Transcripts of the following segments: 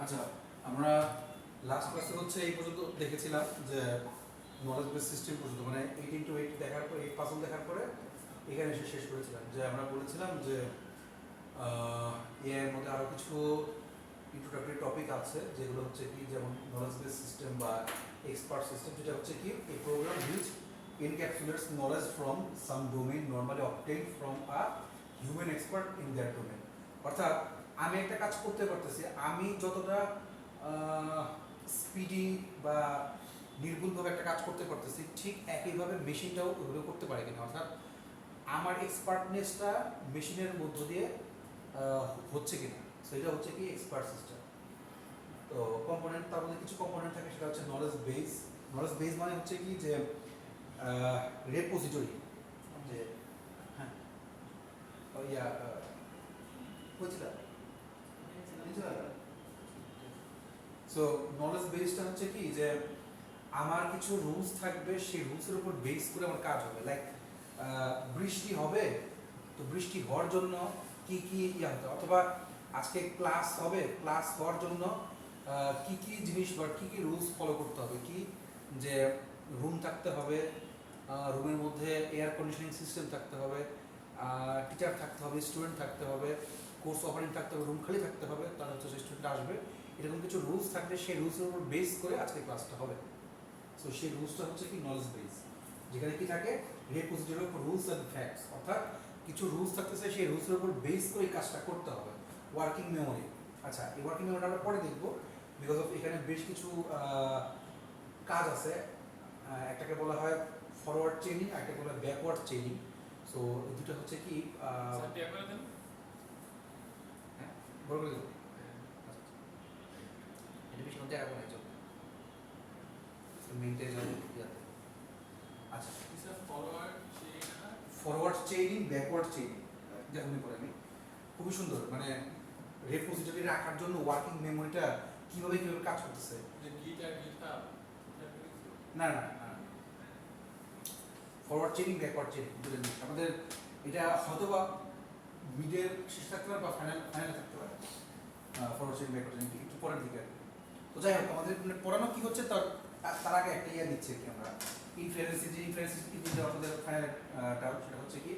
আচ্ছা, আমরা লাস্ট ক্লাসে হচ্ছে এই পর্যন্ত দেখেছিলাম যে নলেজ বেস সিস্টেম পর্যন্ত মানে 18 to 8 দেখার পরে 8 পাজল দেখার পরে এখানে এসে শেষ করেছিলাম যে আমরা বলেছিলাম যে এর মধ্যে আরও কিছু ইন্ট্রোডাক্টরি টপিক আছে যেগুলো হচ্ছে কি যেমন নলেজ বেস সিস্টেম বা এক্সপার্ট সিস্টেম, যেটা হচ্ছে কি এই program which encapsulates knowledge from some domain normally obtained from a human expert in that domain. অর্থাৎ আমি একটা কাজ করতে পারতেছি, আমি যতটা স্পিডি বা নির্ভুলভাবে একটা কাজ করতে পারতেছি ঠিক একইভাবে মেশিনটাও ওইভাবে করতে পারে কিনা, অর্থাৎ আমার এক্সপার্টনেসটা মেশিনের মধ্য দিয়ে হচ্ছে কিনা। সো এটা হচ্ছে কি এক্সপার্ট সিস্টেম। তো কম্পোনেন্ট, তার মধ্যে কিছু কম্পোনেন্ট থাকে, সেটা হচ্ছে নলেজ বেস। নলেজ বেস মানে হচ্ছে কি যে রেপোজিটরি, যে হ্যাঁ ইয়া সো নলেজ বেসটা হচ্ছে কি যে আমার কিছু রুলস থাকবে, সেই রুলসের উপর বেস করে আমার কাজ হবে। লাইক বৃষ্টি হবে, তো বৃষ্টি হওয়ার জন্য কি কি ইয়া হতে, অথবা আজকে ক্লাস হবে, ক্লাস হওয়ার জন্য কি কি জিনিস বা কি কি রুলস ফলো করতে হবে, কি যে রুম থাকতে হবে, রুমের মধ্যে এয়ার কন্ডিশনিং সিস্টেম থাকতে হবে, টিচার থাকতে হবে, স্টুডেন্ট থাকতে হবে, কোর্স অফারিং থাকতে হবে, রুম খালি থাকতে হবে, তাহলে হচ্ছে স্টুডেন্ট আসবে, এরকম কিছু রুলস থাকলে সেই রুলসের উপর বেস করে আজকে ক্লাসটা হবে। সো সেই রুলসটা হচ্ছে কি নলেজ বেস, যেখানে কি থাকে repository of rules and facts, অর্থাৎ কিছু রুলস থাকতেছে, সেই রুলসের উপর বেস করে কাজটা করতে হবে। ওয়ার্কিং মেমোরি, আচ্ছা এই ওয়ার্কিং মেমোরিটা আমরা পরে দেখবো, বিকজ অফ এখানে বেশ কিছু কাজ আছে। একটাকে বলা হয় ফরওয়ার্ড চেইনিং, একটাকে বলা হয় ব্যাকওয়ার্ড চেইনিং। সো এই দুটো হচ্ছে কি হ্যাঁ বড় করে দেবো, এটা বেশি মধ্যে এখন একজন মেনটেন যাবে ইয়াতে। আচ্ছা ফরওয়ার্ড চেইনিং, ব্যাকওয়ার্ড চেইনিং দেখুন পরে আমি খুবই সুন্দর, মানে রেপোজিটরি রাখার জন্য ওয়ার্কিং মেমোরিটা কিভাবে কিভাবে কাজ করতেছে। না না না, ফরওয়ার্ড চেইনিং ব্যাকওয়ার্ড চেইনিং দুটো জিনিস আমাদের, এটা হয়তো বা মিডের শেষ থাকতে পারে বা ফাইনালে থাকতে পারে। ফরওয়ার্ড চেইনিং ব্যাকওয়ার্ড চেইনিং একটু পরের দিকে। তো যাই হোক, আমাদের পড়ানো কি হচ্ছে তার আগে একটা ইয়া দিচ্ছি কি আমরা ইনফারেন্স, যে ইনফারেন্স যে আমাদের ফাইনাল টার্ম, সেটা হচ্ছে কি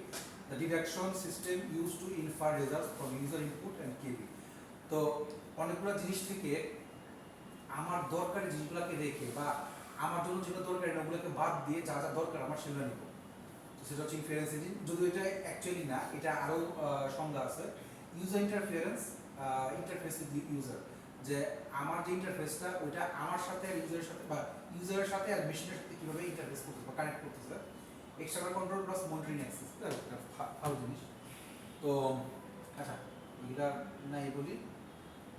the deduction system use to infer results from user input and KB. তো অনেকগুলো জিনিস থেকে আমার দরকারি জিনিসগুলোকে রেখে বা আমার জন্য যেগুলো দরকারি না ওগুলোকে বাদ দিয়ে যা যা দরকার আমার সেগুলো নিব। তো সেটা হচ্ছে ইনফারেন্স ইঞ্জিন। যদিও এটা অ্যাকচুয়ালি না, এটা আরও সংজ্ঞা আছে। User interference, interface with user, যে আমার যে ইন্টারফেসটা ওইটা আমার সাথে আর ইউজারের সাথে বা ইউজারের সাথে আর মেশিনের সাথে কীভাবে ইন্টারফেস করতেছে বা কানেক্ট করতেছে। External control plus monitoring access, ভালো জিনিস। তো আচ্ছা এগুলা নাই বলি।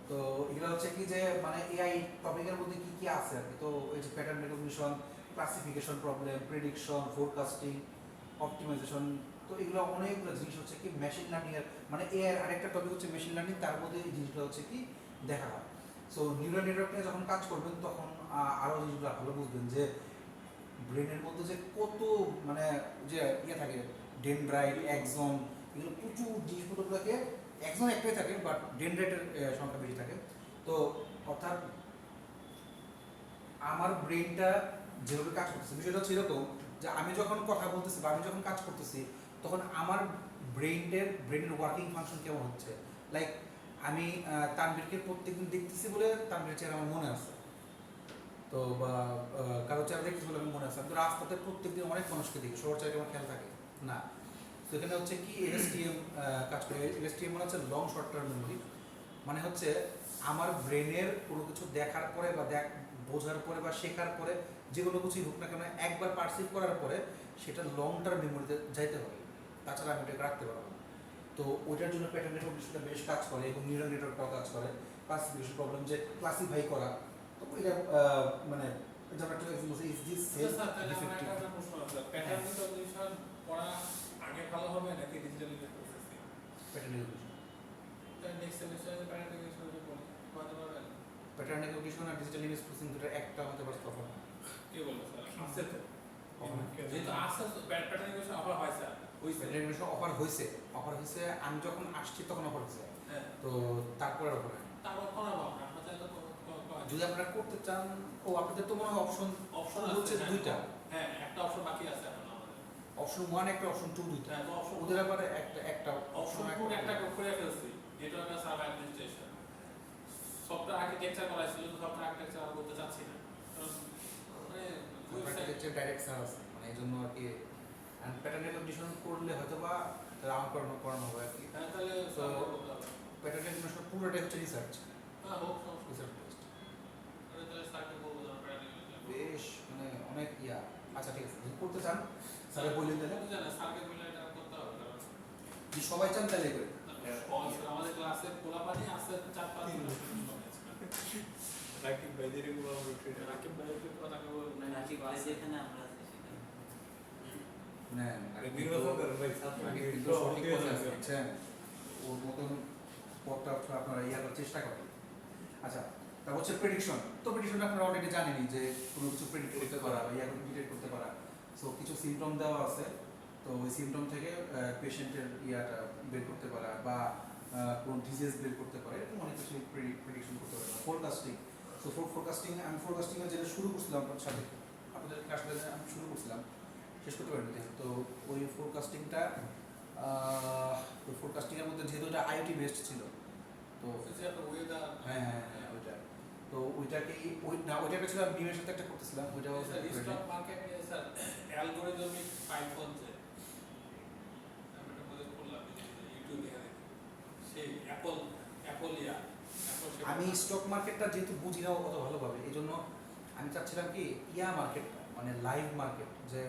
তো এগুলো হচ্ছে কি যে মানে এআই টপিকের মধ্যে কি কি আছে আর কি। তো এই যে pattern recognition, classification problem, prediction, forecasting, optimization, তো এগুলো অনেকগুলো জিনিস হচ্ছে কি মেশিন লার্নিং এর, মানে এআই আরেকটা টপিক হচ্ছে মেশিন লার্নিং, তার মধ্যে এই জিনিসগুলো হচ্ছে কি দেখা হয়। সো নিউরাল নেটওয়ার্ক নিয়ে যখন কাজ করবেন তখন আরও জিনিসগুলো ভালো বুঝবেন যে ব্রেনের মধ্যে যে কত মানে যে ইয়ে থাকে, ডেনড্রাইট, এক্সন, এগুলো প্রচুর জিনিসপত্রগুলোকে, এক্সন একটাই থাকে বাট ডেনড্রাইটের সংখ্যা বেশি থাকে। তো অর্থাৎ আমার ব্রেনটা যেভাবে কাজ করতেছে, বিষয়টা হচ্ছে এরকম যে আমি যখন কথা বলতেছি বা আমি যখন কাজ করতেছি তখন আমার ব্রেনের ওয়ার্কিং ফাংশন কেমন হচ্ছে। লাইক আমি তানভীরকে প্রত্যেকদিন দেখতেছি বলে তানভীরের চেহারা আমার মনে আছে, তো বা কারো চেহারা দেখতেছি বলে আমার মনে আছে। আমি তো রাস্তাতে প্রত্যেকদিন অনেক মানুষকে দেখি, সবার চেহারা আমার খেয়াল থাকে না। তো এখানে হচ্ছে কি এলএসটিএম কাজ করে। এলএসটিএম মানে হচ্ছে লং শর্ট টার্ম মেমোরি, মানে হচ্ছে আমার ব্রেনের কোনো কিছু দেখার পরে বা বোঝার পরে বা শেখার পরে যে কোনো কিছুই হোক না কেন একবার পারসিভ করার পরে সেটা লং টার্ম মেমোরিতে যাইতে হবে, তাছাড়া আমি ওটাকে রাখতে পারবো না। তো ওইটার জন্য প্যাটার্ন রেকগনিশনটা বেশ কাজ করে এবং নিউরাল নেটওয়ার্কটাও কাজ করে। ক্লাসিফিকেশন প্রবলেম, যে ক্লাসিফাই করা, তো এটা মানে যেমন একটা is this self defective. Pattern recognition পড়া আগে ভালো হবে নাকি digital processing? Pattern recognition, next সেমিস্টারে প্যাটার্ন রিকগনিশন পড়াতে পারবেন? প্যাটার্ন রেকগনিশন আর ডিজিটাল ইমেজ প্রসেসিং দুটো একটা হতে পারে তখন। কি বলবো স্যার, আছে তো যেহেতু আছে প্যাটার্ন রিকগনিশন অফার হয় স্যার, ওই প্যাটার্ন রেকগনিশন অফার হয়েছে আমি যখন আসছি তখন অফার হয়েছে। হ্যাঁ, তো তারপরে অফার হয় তারপর করাবো আমরা চাইলে তো যদি আপনারা করতে চান, ও আপনাদের তো মনে হয় অপশন অপশন হচ্ছে আছে দুইটা, হ্যাঁ একটা অপশন বাকি আছে এখন আমাদের অপশন 1 একটা অপশন 2 দুইটা। হ্যাঁ তো অপশন ওদের আবার একটা অপশন টু একটা করে ফেলছি যেটা হচ্ছে সাব অ্যাডমিনিস্ট্রেশন সফটওয়্যার আর্কিটেকচার করাইছিল তো সফটওয়্যার আর্কিটেকচার আর করতে চাচ্ছি না কারণ মানে ওয়েবসাইট ডাইরেক্ট সার্চ আছে, মানে এই জন্য আর কি প্যাটার্ন রেকগনিশন করলে হয়তো বা রাউন্ড করানো হবে আর কি। হ্যাঁ তাহলে তো প্যাটার্ন রেকগনিশন পুরোটাই হচ্ছে রিসার্চ, হ্যাঁ হোক সমস্যা রিসার্চ বেসড। তাহলে স্যারকে বলবো না বেশ মানে অনেক ইয়া। আচ্ছা ঠিক আছে, যদি করতে চান স্যারে বললেন তাহলে, জানা স্যারকে বলে এটা করতে হবে কারণ যদি সবাই চান তাহলে করে। আমাদের ক্লাসে পোলাপানি আছে 4-5 জন রাকিব ভাইদের এগুলো আমরা ট্রেন রাকিব ভাইকে কথাকে বলবো নাকি ভাই যেখানে আমরা আছি সেখানে না নির্বাচন করেন ভাই আগে কিন্তু সঠিক কথা আছে, বুঝছেন? ওর মতন পথটা আপনারা ইয়া করার চেষ্টা করেন। আচ্ছা, তা হচ্ছে প্রেডিকশন। তো প্রেডিকশনটা আপনারা অলরেডি জানেনই যে কোনো কিছু প্রেডিক্ট করতে পারা বা ইয়া ডিটেক্ট করতে পারা। সো কিছু সিমটম দেওয়া আছে, তো ওই সিমটম থেকে পেশেন্টের ইয়াটা বের করতে পারা বা কোন ডিজিজ বের করতে পারে, এরকম অনেক কিছু প্রেডিকশন করতে পারে। ফোরকাস্টিং, সো আমি ফোরকাস্টিংয়ে যেটা শুরু করছিলাম আপনার সাথে, আপনাদের আসলে আমি শুরু করছিলাম, শেষ করতে পারিনি। তো ওই ফোরকাস্টিংয়ের মধ্যে যেহেতু এটা আইওটি বেসড ছিল, তো যে একটা ওয়েদার হ্যাঁ ওইটা, তো ওইটাকেই ওইটা ছিল আমি বিমের সাথে একটা করতেছিলাম, ওইটাও স্টক মার্কেট নিয়ে স্যার অ্যালগরিদমিক পাইথন যে আমি একটা প্রজেক্ট করলাম ইউটিউবে সেই অ্যাপলিয়া আমি স্টক মার্কেটটা যেহেতু বুঝি না অত ভালোভাবে, এই জন্য আমি চাচ্ছিলাম কি ইয়া মার্কেট, মানে লাইভ মার্কেট। যে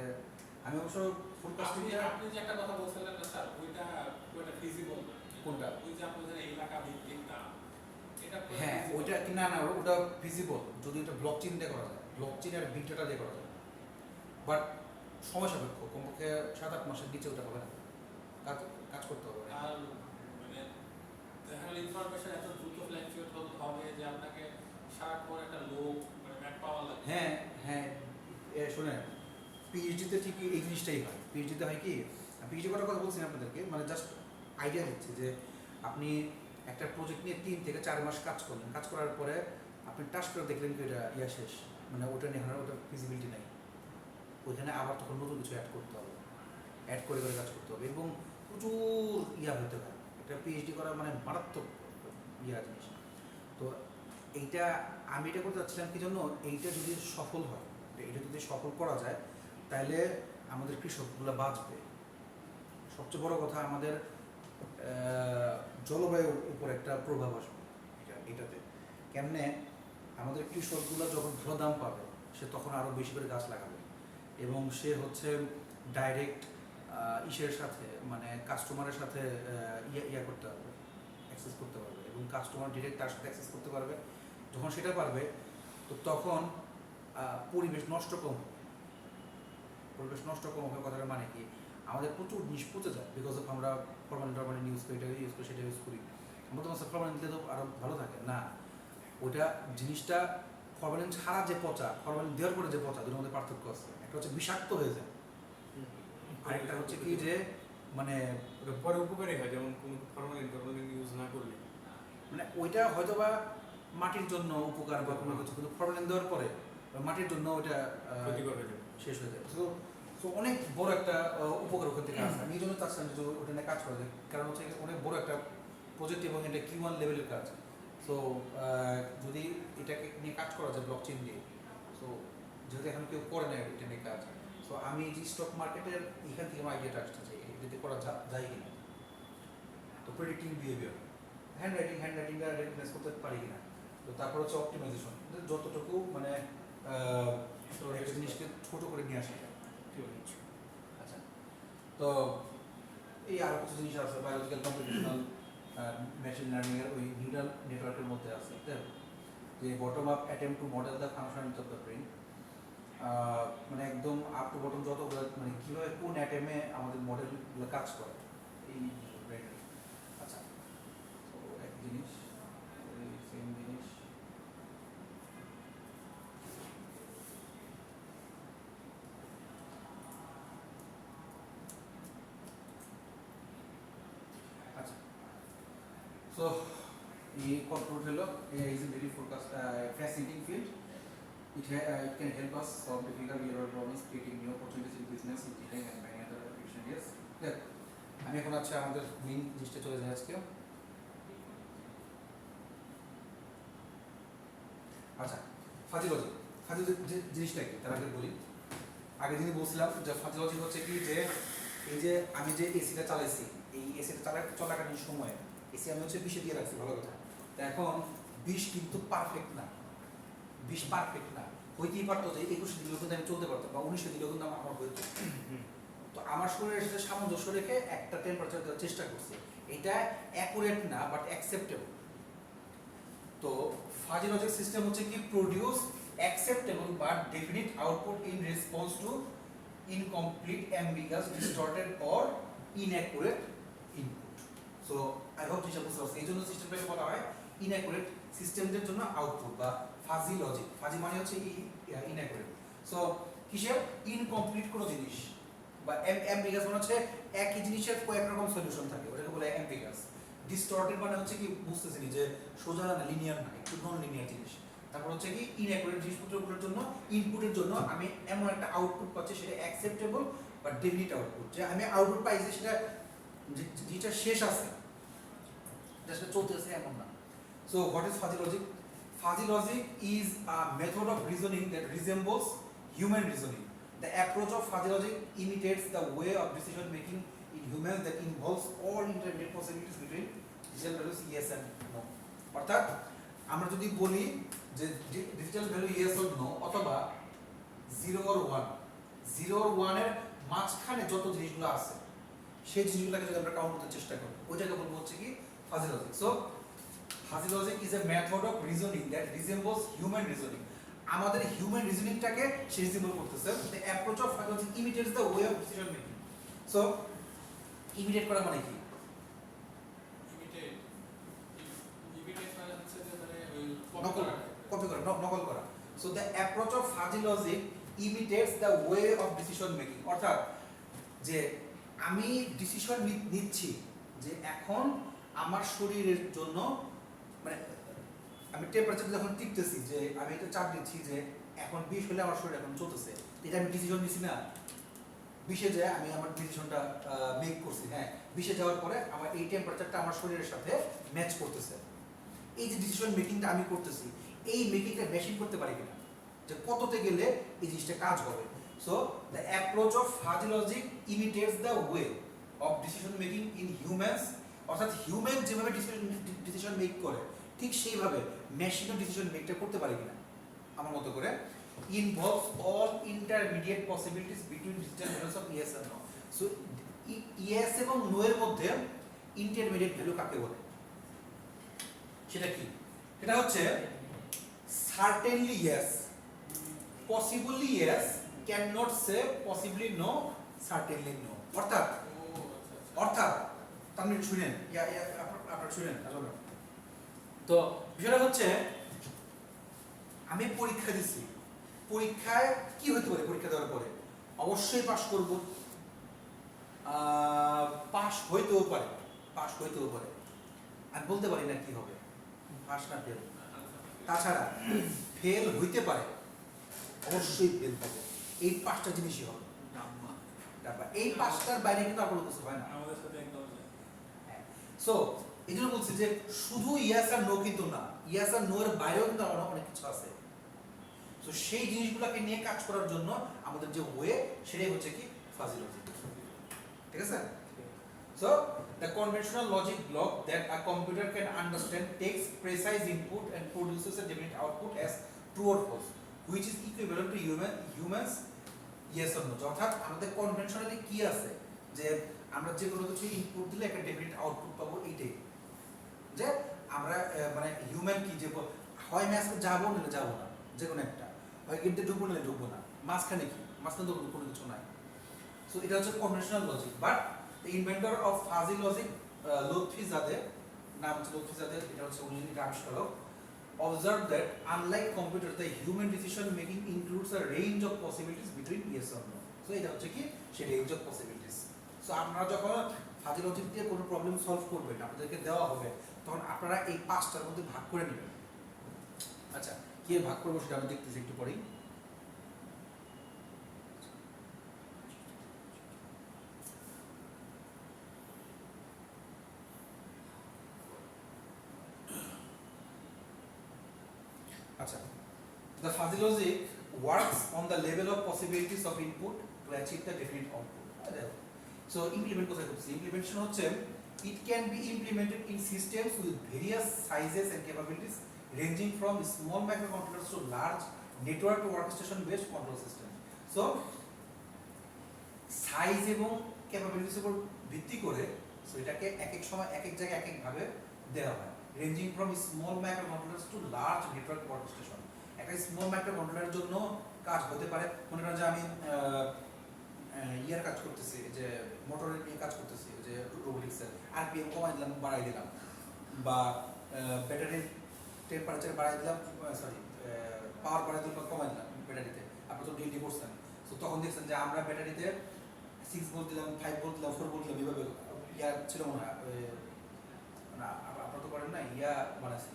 আমি অবশ্য ফোরকাস্টিংটা, আপনি যে একটা কথা বলছিলেন না স্যার ওইটা ফিজিবল না কোনটা? ওই যে আপনাদের এলাকা ভিত্তিক না এটা হ্যাঁ ওইটা কি না ওটা ফিজিবল যদি ওটা ব্লকচেইন দিয়ে করা যায়, ব্লকচেইন আর বিগ ডাটা দিয়ে করা যায়, বাট সময় সাপেক্ষ, কমপক্ষে 7-8 মাসের নিচে ওটা হবে না, কাজ করতে হবে। আর মানে দেখা গেল ইনফরমেশন এত দ্রুত ফ্ল্যাকচুয়েট হবে যে আপনাকে সারাক্ষণ একটা লোক মানে ম্যাপ পাওয়া লাগবে। হ্যাঁ শোনেন, পিএইচডিতে ঠিক এই জিনিসটাই হয়। পিএইচডিতে হয় কি, পিএইচডি করার কথা বলছি আপনাদেরকে, মানে জাস্ট আইডিয়া দিচ্ছে যে আপনি একটা প্রজেক্ট নিয়ে 3 থেকে 4 মাস কাজ করলেন, কাজ করার পরে আপনি টাস্ক করে দেখলেন কি এটা ইয়া শেষ, মানে ওটা নিয়ে ওটা ফিজিবিলিটি নাই, ওইখানে আবার তখন নতুন কিছু অ্যাড করতে হবে, অ্যাড করে কাজ করতে হবে, এবং প্রচুর ইয়া হতে হয়। এটা পিএইচডি করা মানে মারাত্মক ইয়া জিনিস। তো এইটা আমি এটা করতে চাচ্ছিলাম কি জন্য, এইটা যদি সফল হয়, এটা যদি সফল করা যায় তাহলে আমাদের কৃষকগুলো বাঁচবে। সবচেয়ে বড় কথা, আমাদের জলবায়ুর উপর একটা প্রভাব আসবে এটাতে। কেমনে, আমাদের কৃষকগুলো যখন ভালো দাম পাবে সে তখন আরও বেশি করে গাছ লাগাবে, এবং সে হচ্ছে ডাইরেক্ট ইসের সাথে মানে কাস্টমারের সাথে ইয়া করতে পারবে, অ্যাক্সেস করতে পারবে, এবং কাস্টমার ডিরেক্ট তার সাথে অ্যাক্সেস করতে পারবে। যখন সেটা পারবে তো তখন পরিবেশ নষ্ট কম হবে। পরিবেশ নষ্ট কম হবে কথাটা মানে কি, আমাদের প্রচুর জিনিস পচে যায় বিকজ অফ আমরা ফরমালিন ইউজ করি, এটা ইউজ করি, সেটা ইউজ করি। আমরা তো ফরমালিন দিলে তো আরও ভালো থাকে না, ওইটা জিনিসটা ফরমালিন ছাড়া যে পচা, ফরমালিন দেওয়ার পরে যে পচা, দুটোর মধ্যে পার্থক্য আছে। একটা হচ্ছে বিষাক্ত হয়ে যায়, আরেকটা হচ্ছে কি যে মানে পরে উপকারী হয়, যেমন কোনো ফরমালিন ইউজ না করলে, মানে ওইটা হয়তো বা মাটির জন্য উপকার বা কোনো কিছু, কিন্তু ফরমালিন দেওয়ার পরে মাটির জন্য ওইটা ক্ষতিকর হয়ে যাবে, শেষ হয়ে যায়। তো অনেক বড় একটা উপকার ওখান থেকে আসে। আমি এই জন্য চাচ্ছিলাম যে ওটা নিয়ে কাজ করা যায়, কারণ হচ্ছে অনেক বড় একটা প্রজেক্ট এবং এটা Q1 লেভেলের কাজ। সো যদি এটাকে নিয়ে কাজ করা যায় ব্লকচেইন দিয়ে, সো যেহেতু এখন কেউ করে না এটা নিয়ে কাজ, সো আমি যে স্টক মার্কেটের এখান থেকে আমার আইডিয়াটা আসতে চাই, যদি করা যায় কিনা। তো প্রেডিক্টিং বিহেভিয়ার, হ্যান্ড রাইটিংটা রেকগনাইজ করতে পারি কিনা। তো তারপর হচ্ছে অপটিমাইজেশন, যতটুকু মানে একটা জিনিসকে ছোটো করে নিয়ে আসা যায়। আচ্ছা, তো এই আরও কিছু জিনিস আছে বায়োলজিক্যাল কম্পিউটেশনাল মেশিন লার্নিংয়ের ওই নিউরাল নেটওয়ার্কের মধ্যে আছে, যে bottom up attempt to model the function of the brain, মানে একদম আপ টু বটম যতগুলো, মানে কীভাবে কোন অ্যাটেমে আমাদের মডেলগুলো কাজ করে এই ব্রেনের। আচ্ছা, তো এক জিনিস, সেম জিনিস। আচ্ছা, তো এই কন্ট্রোল হলো is a very focused fascinating field. It can help us solve difficult real-world problems, creating new opportunities in business, engineering, and many other application areas. দেখ, আমি এখন আচ্ছা আমাদের মেইন জিনিসটা চলে যাই আজকে। আচ্ছা, ফাজি লজিক জিনিসটা কি তার আগে বলি। আগে যিনি বলছিলাম যে ফাজি লজিক হচ্ছে কি, যে এই যে আমি যে এসিটা চালাইছি, এই এসিটা চলাকালীন সময়ে এসি আমি হচ্ছে 20 দিয়ে রাখছি, ভালো কথা। তা এখন 20 কিন্তু পারফেক্ট না, 20 পারফেক্ট না, হইতেই পারতো যে 21 দিলেও কিন্তু আমি চলতে পারতাম, বা 19 দিলেও কিন্তু আমার হইতো। তো আমার শরীরের সাথে সামঞ্জস্য রেখে একটা টেম্পারেচার দেওয়ার চেষ্টা করছি, এটা অ্যাকুরেট না বাট অ্যাকসেপ্টেবল। তো ফাজি লজিক সিস্টেম হচ্ছে কি, produce acceptable but definite output in response to incomplete, ambiguous, distorted or inaccurate input. So I hope জিনিসটা বুঝতে পারছি। এই জন্য সিস্টেমটাকে বলা হয় ইনঅ্যাকুরেট সিস্টেমদের জন্য আউটপুট বা ফাজি লজিক। ফাজি মানে হচ্ছে ইনঅ্যাকুরেট। সো কিসের? ইনকমপ্লিট কোনো জিনিস, বা অ্যাম্বিগাস মানে হচ্ছে একই জিনিসের কয়েক রকম সলিউশন থাকে, ওটাকে বলে অ্যাম্বিগাস। ডিস্টর্টেড মানে হচ্ছে কি, বুঝতেছেন যে সোজা না, লিনিয়ার না, একটু নন লিনিয়ার জিনিস। তারপর হচ্ছে কি, ইনঅ্যাকুরেট জিনিসপত্রগুলোর জন্য ইনপুটের জন্য আমি এমন একটা আউটপুট পাচ্ছি সেটা অ্যাকসেপ্টেবল বা ডেফিনিট আউটপুট, যে আমি আউটপুট পাইছি সেটা যেটা শেষ আছে, যেটা চলতেছে এমন না। So what is fuzzy logic? Fuzzy logic is a method of reasoning that resembles human reasoning. The approach of fuzzy logic imitates the way of decision making in humans that involves all intermediate possibilities between digital values yes and no. অর্থাৎ আমরা যদি বলি যে digital value yes or no, অথবা 0 or 1, 0 or 1 এর মাঝখানে যত জিনিসগুলো আছে সেই জিনিসগুলোকে যদি আমরা কাউন্ট করতে চেষ্টা করি, ওইটাকে বলবো হচ্ছে কি fuzzy logic. So fuzzy logic is a method of reasoning that resembles human reasoning. আমাদের হিউম্যান রিজনিংটাকে সে রিজেম্বল করতেছে। The approach of fuzzy logic imitates the way of decision making. So imitate করা মানে কি? ইমিটেট মানে হচ্ছে যে মানে ওই কপি করা, নকল করা। So the approach of fuzzy logic imitates the way of decision making. অর্থাৎ যে আমি ডিসিশন নিচ্ছি যে এখন আমার শরীরের জন্য, মানে আমি টেম্পারেচার যখন টিকতেছি, যে আমি এটা চাপ দিচ্ছি যে এখন 20 হলে আমার শরীর এখন চলতেছে, এটা আমি ডিসিশন নিচ্ছি না। 20-এ যায় আমি আমার ডিসিশনটা মেক করছি, হ্যাঁ 20-এ যাওয়ার পরে আমার এই টেম্পারেচারটা আমার শরীরের সাথে ম্যাচ করতেছে। এই যে ডিসিশন মেকিংটা আমি করতেছি, এই মেকিংটা মেশিন করতে পারি কিনা, যে কততে গেলে এই জিনিসটা কাজ হবে। So the approach of fuzzy logic imitates the way of decision making in humans. অর্থাৎ হিউম্যান যেভাবে ডিসিশন মেক করে ঠিক সেইভাবে মেশিনও ডিসিশন মেকটা করতে পারে কিনা আমার মতো করে। Involves all intermediate possibilities between digital values of yes and no. So yes এবং নো এর মধ্যে ইন্টারমিডিয়েট ভ্যালু কাকে বলে, সেটা কি? সেটা হচ্ছে certainly yes, possibly yes, can not say, possibly no, certainly no. অর্থাৎ আপনি শুনেন, আপনারা শুনেন আসলে। তো বিষয়টা হচ্ছে, আমি পরীক্ষা দিচ্ছি, পরীক্ষায় কি হতে পারে? পরীক্ষা দেওয়ার পরে অবশ্যই পাশ করব, পাশ হইতেও পারে, আমি বলতে পারি না কি হবে, পাশ না ফেল। তাছাড়া ফেল হইতে পারে, অবশ্যই ফেল হবে, এই 5টা জিনিসই হবে। এই 5টার বাইরে কিন্তু আর কোনো কিছু হয় না আমাদের সাথে একদম। সো এই জন্য বলছি যে শুধু ইয়েস আর নো কিন্তু না, ইয়েস আর নো এর বাইরেও কিন্তু আরো অনেক কিছু আছে। সো সেই জিনিসগুলোকে নিয়ে কাজ করার জন্য আমাদের যে ওয়ে, সেটাই হচ্ছে কি ফাজি লজিক। ঠিক আছে? So the conventional logic block that a computer can understand takes precise input and produces a definite output as true or false, which is equivalent to humans yes or no. অর্থাৎ আমাদের conventionally কি আছে, যে আমরা যে কোনো কিছু input দিলে একটা ডেফিনিট আউটপুট পাবো, এইটাই। যে আমরা মানে হিউম্যান কি, যে হয় ম্যাচে যাবো না যাবো না, যে কোনো একটা, হয় গেমতে ঢুকবো না ঢুকবো না, মাঝখানে কি, মাঝখানে তো কোনো কিছু নাই। সো এটা হচ্ছে conventional logic. But the inventor of fuzzy logic, Lotfi Zadeh, নাম হচ্ছে লুৎফিজাদে, এটা হচ্ছে উনি আবিষ্কারক, observe that unlike computer the human decision making includes a range of possibilities between yes or no. So এটা হচ্ছে কি সেই range of possibilities. So আপনারা যখন ফাজি লজিক দিয়ে কোনো প্রবলেম সলভ করবেন, আপনাদেরকে দেওয়া হবে তখন আপনারা এই 5টার মধ্যে ভাগ করে নেবেন। আচ্ছা, কে ভাগ করবো সেটা আমি দেখতেছি একটু পরেই। আচ্ছা, the fuzzy logic works on the level of possibilities of input to achieve the definite output. So implement কোথায় করছি? Implementation হচ্ছে it can be implemented in systems with various sizes and capabilities ranging from small microcontrollers to large network workstation based control system. So size এবং ক্যাপাবিলিটির উপর ভিত্তি করে so এটাকে এক এক সময় এক এক জায়গায় এক এক ভাবে দেওয়া হয়, ranging from small micro controllers to large network workstation. একটা স্মল মাইক্রো কন্ট্রোলারের জন্য কাজ হতে পারে, মনে করেন যে আমি ইয়ার কাজ করতেছি, যে মোটরের নিয়ে কাজ করতেছি, যে রোবোটিক্সের আরপিএম কমাই দিলাম বাড়াই দিলাম, বা ব্যাটারির টেম্পারেচার বাড়াই দিলাম, সরি পাওয়ার বাড়াই দিলাম বা কমাই দিলাম ব্যাটারিতে। আপনি তো ডিএলডি করছেন, তো তখন দেখছেন যে আমরা ব্যাটারিতে 6 ভোল্ট দিলাম, 5 ভোল্ট দিলাম, 4 ভোল্ট দিলাম, এভাবে ইয়া ছিল মনে হয়, না আপনারা তো করেন না, ইয়া বানাইছিল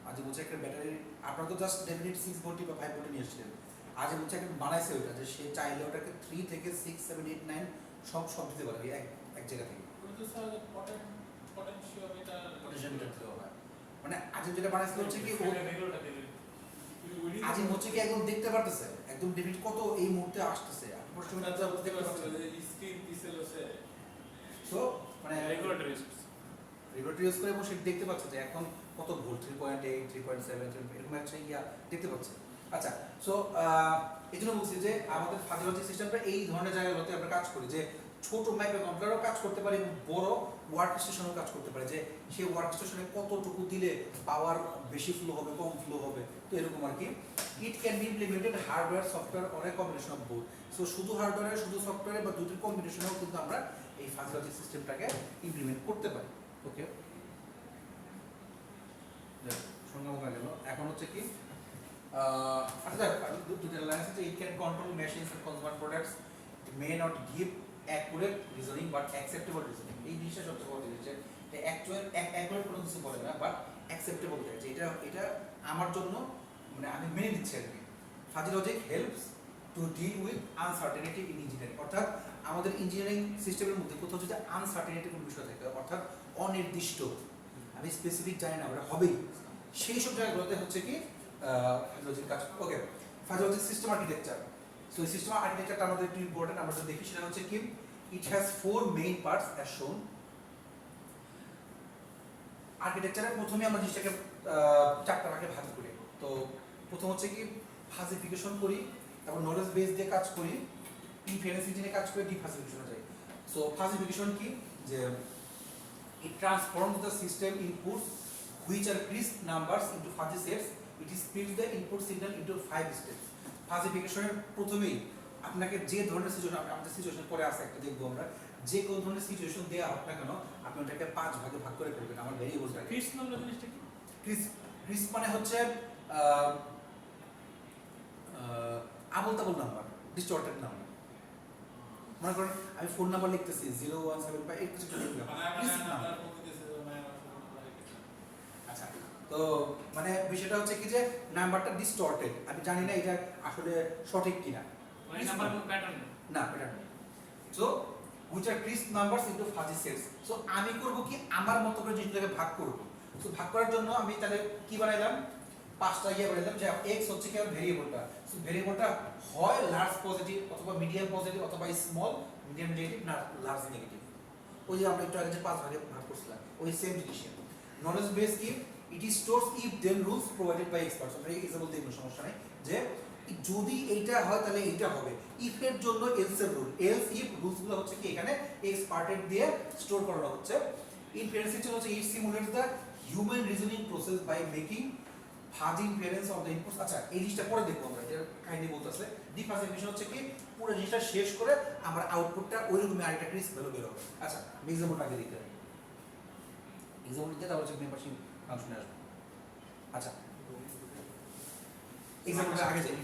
আজিব হচ্ছে একটা ব্যাটারি, আপনারা তো জাস্ট ডেফিনিট 6 ভোল্ট বা 5 ভোল্ট নিয়ে এসেছিলেন। আজিব হচ্ছে একটা বানাইছে ওইটা, যে সে চাইলে ওটাকে 3 থেকে 6, 7, 8, 9 সব দিতে পারবে এক জায়গা থেকে। পটেনশিওমিটার দেওয়া হয়, মানে আজিব যেটা বানাইছিল হচ্ছে কি আজিব হচ্ছে কি একদম দেখতে পারতেছে একদম ডেফিনিট কত এই মুহূর্তে আসতেছে, আপনি পটেনশিওমিটার দেখতে পাচ্ছেন। সো মানে রেগুলেটরি ইউজ করে এবং সেটা দেখতে পাচ্ছে যে এখন কত ভোল্ট, 3.8, 3.7 এরকম একটা ইয়া দেখতে পাচ্ছে। আচ্ছা, সো এই জন্য বলছি যে আমাদের ফাজি লজিক সিস্টেমটা এই ধরনের জায়গাগুলোতে আমরা কাজ করি, যে ছোট মাইক্রো কন্ট্রোলারও কাজ করতে পারে এবং বড় ওয়ার্ক স্টেশনও কাজ করতে পারে, যে সেই ওয়ার্ক স্টেশনে কতটুকু দিলে পাওয়ার বেশি ফ্লো হবে, কম ফ্লো হবে, তো এরকম আর কি। It can be implemented hardware software or a combination of both. So শুধু হার্ডওয়্যারে শুধু সফটওয়্যারে বা দুটির কম্বিনেশনেও কিন্তু আমরা এই ফাজি লজিক সিস্টেমটাকে ইমপ্লিমেন্ট করতে পারি। ওকে, সংজ্ঞা হয়ে গেল। এখন হচ্ছে কি আচ্ছা, দুটো লাইন আছে, it can control machines and consumer products, it may not give accurate reasoning but acceptable reasoning. এই জিনিসটা সবচেয়ে বড় জিনিস, যে অ্যাকুরেট কোনো কিছু বলে না, বাট অ্যাকসেপ্টেবল দেয়, যে এটা আমার জন্য মানে আমি মেনে নিচ্ছি আর কি। Fuzzy logic helps to deal with uncertainty in engineering, অর্থাৎ আমাদের ইঞ্জিনিয়ারিং সিস্টেমের মধ্যে কোথাও যদি আনসার্টেনিটি কোনো বিষয় থাকে, অর্থাৎ অনির্দিষ্ট, আমি স্পেসিফিক জানি না ওটা হবেই, সেই সব জায়গাগুলোতে হচ্ছে কি ফাজি লজিক কাজ। Okay, fuzzy logic system architecture. So এই সিস্টেম আর্কিটেকচারটা আমাদের একটু ইম্পর্টেন্ট, আমরা যদি দেখি সেটা হচ্ছে কি it has 4 main parts as shown. আর্কিটেকচারের প্রথমে আমরা জিনিসটাকে 4টা ভাগে ভাগ করি। তো প্রথম হচ্ছে কি ফাজিফিকেশন করি, তারপর নলেজ বেস দিয়ে কাজ করি, ইনফারেন্স ইঞ্জিনে কাজ করে ডিফাজিফিকেশনে যাই। সো ফাজিফিকেশন কি, যে it transforms the system inputs which are crisp numbers into fuzzy sets. It splits the input signal into 5 steps. ফাজিফিকেশনের প্রথমেই আপনাকে যে ধরনের সিচুয়েশন, আমাদের সিচুয়েশন পরে আসে একটা দেখবো আমরা, যে কোন ধরনের সিচুয়েশন দেওয়া হোক না কেন আপনি ওটাকে 5 ভাগে ভাগ করে ফেলবেন। আমার ভেরিয়েবলটা ক্রিস্প নাম্বার জিনিসটা কি? ক্রিস্প মানে হচ্ছে আবল তাবল নাম্বার, ডিস্টর্টেড নাম্বার। মনে করেন আমি ফোন নাম্বার লিখতেছি 017 বা এই কিছু লিখলাম, আচ্ছা, তো মানে বিষয়টা হচ্ছে কি যে নাম্বারটা ডিস্টর্টেড, আমি জানি না এটা আসলে সঠিক কিনা, মানে নাম্বার কোন প্যাটার্ন না pattern. So which are crisp numbers into fuzzy sets. So আমি করব কি আমার মতো করে জিনিসটাকে ভাগ করব। সো ভাগ করার জন্য আমি তাহলে কি বানাইলাম, 5টা ইয়ে বানাইলাম, যে x হচ্ছে কি ভেরিয়েবলটা। সো ভেরিয়েবলটা হয় লার্জ পজিটিভ অথবা মিডিয়াম পজিটিভ অথবা স্মল মিডিয়াম নেগেটিভ না লার্জ নেগেটিভ। ওই যে আমরা একটু আগে যে 5 ভাগে ভাগ করছিলাম ওই সেম জিনিসই। নলেজ বেস কি, it is stores if then rules provided by experts. আমরা এক্সাম্পল দিই, সমস্যা নাই, যে যদি এইটা হয় তাহলে এইটা হবে, ইফ এর জন্য এলস এর রুল, এলস ইফ রুলসগুলো হচ্ছে কি এখানে এক্সপার্টেড দিয়ে স্টোর করানো হচ্ছে। ইনফারেন্স হচ্ছে it simulates the human reasoning process by making fuzzy inference of the inputs. আচ্ছা, এই জিনিসটা পরে দেখবো আমরা, এটা কাহিনী বলতেছে। ডিফাজিফিকেশন হচ্ছে কি পুরো জিনিসটা শেষ করে আমার আউটপুটটা ওইরকমই আরেকটা ক্রিস্প ভ্যালু বের হবে। আচ্ছা, এক্সাম্পলটা আগে দিতে হবে, এক্সাম্পল দিতে তারপর হচ্ছে মেম্বারশিপ ফাংশনে আসবে। আচ্ছা, এক্সাম্পলটা আগে যাই।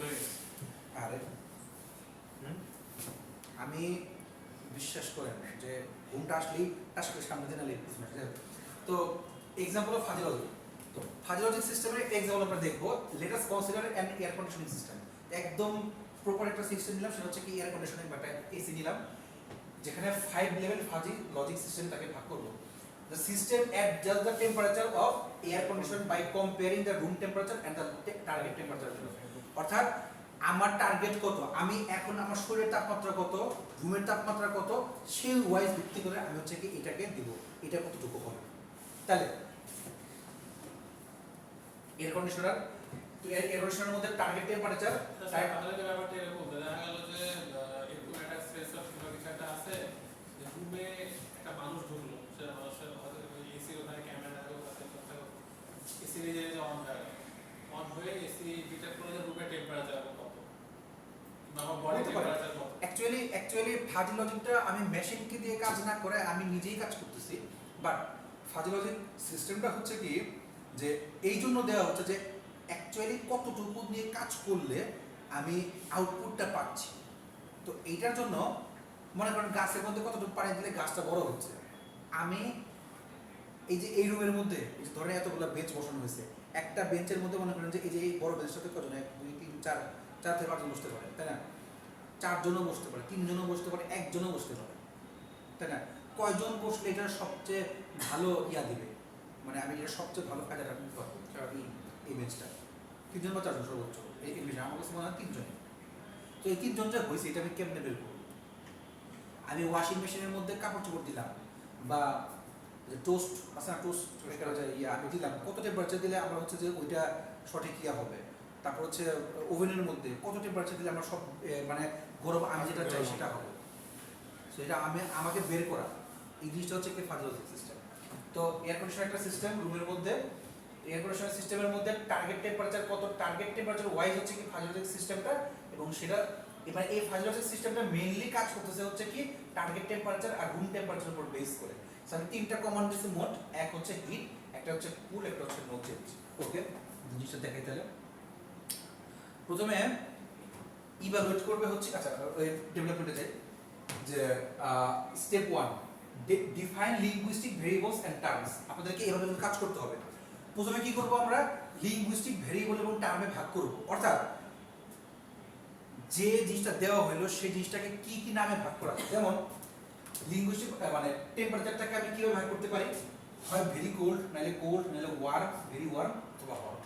আরে আমি বিশ্বাস করেন যে ঘুমটা আসলেই টাস করে সামনে দিন লিখতেছি না। তো এক্সাম্পল অফ ফাজি লজিক। তো ফাজি লজিক সিস্টেমের এক্সাম্পল আমরা দেখবো। Let us consider an air conditioning system. একদম প্রপার একটা সিস্টেম নিলাম, সেটা হচ্ছে কি এয়ার কন্ডিশনিং বা এসি নিলাম, যেখানে 5 লেভেল ফাজি লজিক সিস্টেম তাকে ভাগ করব। The system adjusts the temperature of air condition by comparing the room temperature and the target temperature. অর্থাৎ আমার টার্গেট কত, আমি এখন আমার শরীরের তাপমাত্রা কত, রুমের তাপমাত্রা কত, সেই ওয়াইজ ভিত্তি করে আমি হচ্ছে কি এটাকে দিব, এটা কতটুকু হবে। তাহলে এয়ার কন্ডিশনার, তো এয়ার কন্ডিশনারের মধ্যে টার্গেট টেম্পারেচার, তাহলে যে ব্যাপারটা এরকম দেখা গেল যে এরকম একটা সেন্সর কিংবা কিছু একটা আছে যে রুমে একটা মানুষ ঢুকলো, সে মানুষের হয়তো এসি ওখানে ক্যামেরা থাকে, এসি নিজে নিজে অন হয়ে এসি ডিটেক্ট করে যে রুমের টেম্পারেচার কত বা আমার বডি হতে পারে। টেম্পারেচার কত। অ্যাকচুয়ালি ফাজি লজিকটা আমি মেশিনকে দিয়ে কাজ না করে আমি নিজেই কাজ করতেছি। বাট ফাজি লজিক সিস্টেমটা হচ্ছে কি যে এই জন্য দেওয়া হচ্ছে যে অ্যাকচুয়ালি কতটুকু নিয়ে কাজ করলে আমি আউটপুটটা পাচ্ছি। তো এইটার জন্য মনে করেন গাছের মধ্যে কতটুকু পানি দিলে গাছটা বড় হচ্ছে। আমি এই যে এই রুমের মধ্যে এই যে ধরেন এতগুলো বেঞ্চ বসানো হয়েছে, একটা বেঞ্চের মধ্যে মনে করেন যে এই যে এই বড় বেঞ্চটাতে কজন, 1 2 3 4 4 থেকে 5 জন বসতে পারে, তাই না? 4 জনও বসতে পারে, 3 জনও বসতে পারে, 1 জনও বসতে পারে, তাই না? কয়জন বসলে এটা সবচেয়ে ভালো ইয়া দিবে, মানে আমি এটা সবচেয়ে ভালো ফায়দাটা নিতে পারবো এই বেঞ্চটা? 3 জন বা 4 জন সর্বোচ্চ। এই বেঞ্চে আমার কাছে মনে হয় 3 জন। তো এই 3 জন যে হয়েছে এটা আমি কেমনে বের করবো? আমি ওয়াশিং মেশিনের মধ্যে কাপড় চোপড় দিলাম, বা টোস্ট আছে না, টোস্ট করা যায়, ইয়া আমি দিলাম, কত টেম্পারেচার দিলে আমরা হচ্ছে যে ওইটা সঠিক ইয়া হবে। তারপর হচ্ছে ওভেনের মধ্যে কত টেম্পারেচার দিলে আমরা সব মানে গরম আমি যেটা চাই সেটা হবে। সো এটা আমাকে বের করা, এই জিনিসটা হচ্ছে কি ফাজি লজিক সিস্টেম। তো এয়ার কন্ডিশনার একটা সিস্টেম রুমের মধ্যে, এয়ার কন্ডিশনার সিস্টেমের মধ্যে টার্গেট টেম্পারেচার কত, টার্গেট টেম্পারেচার ওয়াইজ হচ্ছে কি ফাজি লজিক সিস্টেমটা, এবং সেটা এবার এই ফাজি লজিক সিস্টেমটা মেইনলি কাজ করতেছে হচ্ছে কি টার্গেট টেম্পারেচার আর রুম টেম্পারেচার উপর বেস করে। সো আমি 3টা কমন দিছি মোট, এক হচ্ছে হিট, একটা হচ্ছে কুল, একটা হচ্ছে নো চেঞ্জ। ওকে, জিনিসটা দেখাই তাহলে। প্রথমে ইভালুয়েট করবে হচ্ছে, আচ্ছা ডেভেলপমেন্টে যাই, যে step 1 define linguistic variables and terms. আপনাদেরকে এভাবে কাজ করতে হবে। প্রথমে কি করব আমরা, লিঙ্গুইস্টিক ভেরিয়েবল এবং টার্মে ভাগ করব। অর্থাৎ যে জিনিসটা দেওয়া হলো সেই জিনিসটাকে কি কি নামে ভাগ করা। যেমন লিঙ্গুইস্টিক মানে টেম্পারেচারটাকে আমি কিভাবে ভাগ করতে পারি, হয় ভেরি কোল্ড, নাহলে ওয়ার্ম, ভেরি ওয়ার্ম অথবা হট।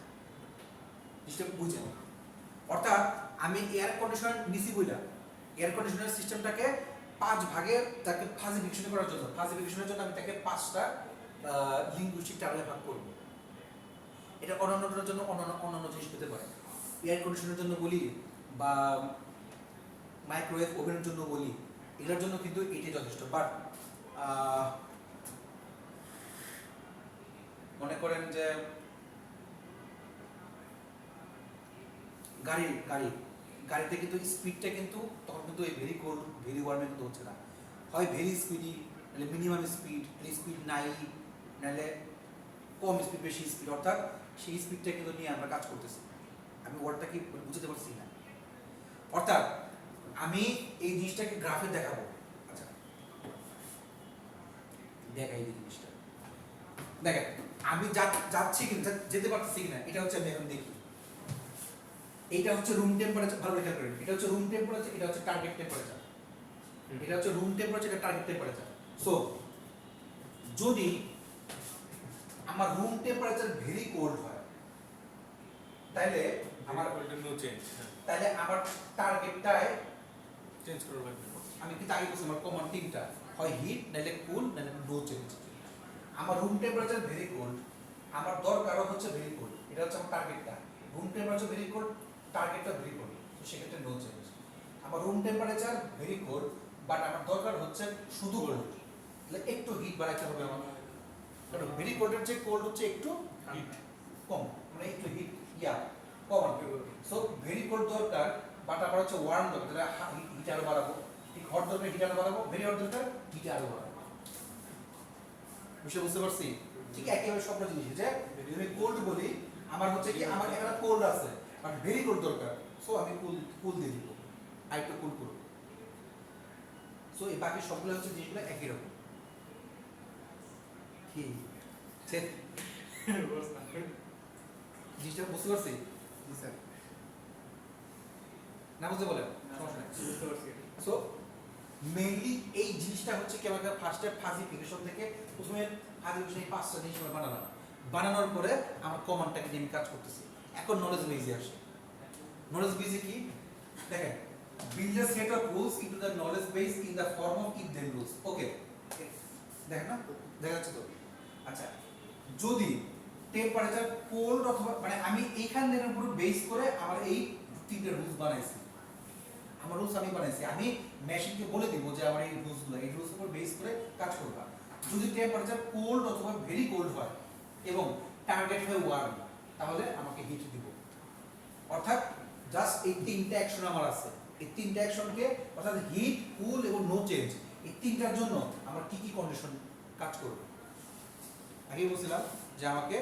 জিনিসটা বুঝেন? অর্থাৎ আমি এয়ার কন্ডিশনার নিছি বইলা এয়ার কন্ডিশনার সিস্টেমটাকে 5 ভাগে তাকে ফাজিফিকেশন করার জন্য, ফাজিফিকেশনের জন্য আমি তাকে 5টা লিঙ্গুইস্টিক টার্মে ভাগ করব। এটা অন্যান্যটার জন্য অন্যান্য জিনিস হতে পারে। এয়ার কন্ডিশনের জন্য বলি বা মাইক্রোওয়েভ ওভেনের জন্য বলি, এটার জন্য কিন্তু এটাই যথেষ্ট। বাট মনে করেন যে গাড়িতে কিন্তু স্পিডটা কিন্তু তখন কিন্তু এই ভেরি কোল্ড ভেরি ওয়ার্মে কিন্তু হচ্ছে না, হয় ভেরি স্পিডি, নাহলে মিনিমাম স্পিড, স্পিড নাই, নাহলে কম স্পিড বেশি স্পিড। অর্থাৎ সেই স্পিডটা কিন্তু নিয়ে আমরা কাজ করতেছি। আমি ওয়ার্ডটা কি বুঝতে পারছি না? অর্থাৎ আমি এই জিনিসটাকে গ্রাফে দেখাবো। আচ্ছা দেখাই এই জিনিসটা, দেখেন আমি যাচ্ছি কিনা, যেতে পারতেছি কিনা, এটা হচ্ছে আমি এখন দেখি। এইটা হচ্ছে রুম টেম্পারেচার, ভালো লেখা করেন, এটা হচ্ছে রুম টেম্পারেচার, এটা হচ্ছে টার্গেট টেম্পারেচার। এটা হচ্ছে রুম টেম্পারেচার, এটা টার্গেট টেম্পারেচার। সো যদি আমার রুম টেম্পারেচার ভেরি কোল্ড হয়, তাহলে আমার নো চেঞ্জ, তাহলে আমার টার্গেটটায় চেঞ্জ করার লাগবে। আমি কিন্তু আগে বলছি আমার কমন 3টা, হয় হিট, নাহলে কুল, নাহলে নো চেঞ্জ। আমার রুম টেম্পারেচার ভেরি কোল্ড, আমার দরকারও হচ্ছে ভেরি কোল্ড, এটা হচ্ছে আমার টার্গেটটা। রুম টেম্পারেচার ভেরি কোল্ড, টার্গেটটা ভেরি কোল্ড, তো সেক্ষেত্রে নো চেঞ্জ। আমার room temperature very cold, but আমার দরকার হচ্ছে শুধু কোল্ড, তাহলে একটু হিট বাড়াইতে হবে আমার। কারণ ভেরি কোল্ডের যে কোল্ড হচ্ছে একটু হিট কম, মানে একটু হিট কম। সো ভেরি কোল্ড দরকার, বাট আমার হচ্ছে ওয়ার্ম দরকার, তাহলে হিট আরো বাড়াবো। ঠিক হট দরকার, হিট আরো বাড়াবো। ভেরি হট দরকার, হিট আরো বাড়াবো। বিষয় বুঝতে পারছি? ঠিক একইভাবে সব জিনিস, যে যদি আমি কোল্ড বলি, আমার হচ্ছে কি আমার এখানে কোল্ড আছে, বাট ভেরি কোল্ড দরকার, সো আমি কুল দিয়ে দিব, আরেকটু কুল করব। সো এই বাকি সবগুলো হচ্ছে জিনিসগুলো একই রকম। কি জিনিসটা বুঝতে পারছি? জি স্যার। না বুঝতে বলেন, সমস্যা নেই। সো মেইনলি এই জিনিসটা হচ্ছে কি আমাকে ফার্স্টে ফাজিফিকেশন থেকে প্রথমে ফাজিফিকেশন এই 5টা জিনিস আমার বানানোর পরে আমার কমান্ডটাকে নিয়ে আমি কাজ করতেছি। এখন নলেজ বেজে আসে। নলেজ বেজে কি দেখেন, build a set of rules into the knowledge base in the form of if then rules. ওকে, দেখেন না, দেখা যাচ্ছে তো? আচ্ছা, যদি টেম্পারেচার কোল্ড অথবা মানে আমি এইখানের উপর বেস করে আমার এই তিনটে রুলস বানাইছি। আমার রুলস আমি বানাইছি, আমি মেশিনকে বলে দিব যে আমার এই রুলসগুলো, এই রুলস উপর বেস করে কাজ করবা। যদি টেম্পারেচার কোল্ড অথবা ভেরি কোল্ড হয় এবং টার্গেট হয় ওয়ার্ম, তাহলে আমাকে হিট দিব। অর্থাৎ জাস্ট এই তিনটা অ্যাকশন আমার আছে। এই তিনটা অ্যাকশনকে অর্থাৎ হিট, কুল এবং নো চেঞ্জ, এই তিনটার জন্য আমার কি কি কন্ডিশন কাজ করবে। আগেই বলছিলাম যে আমাকে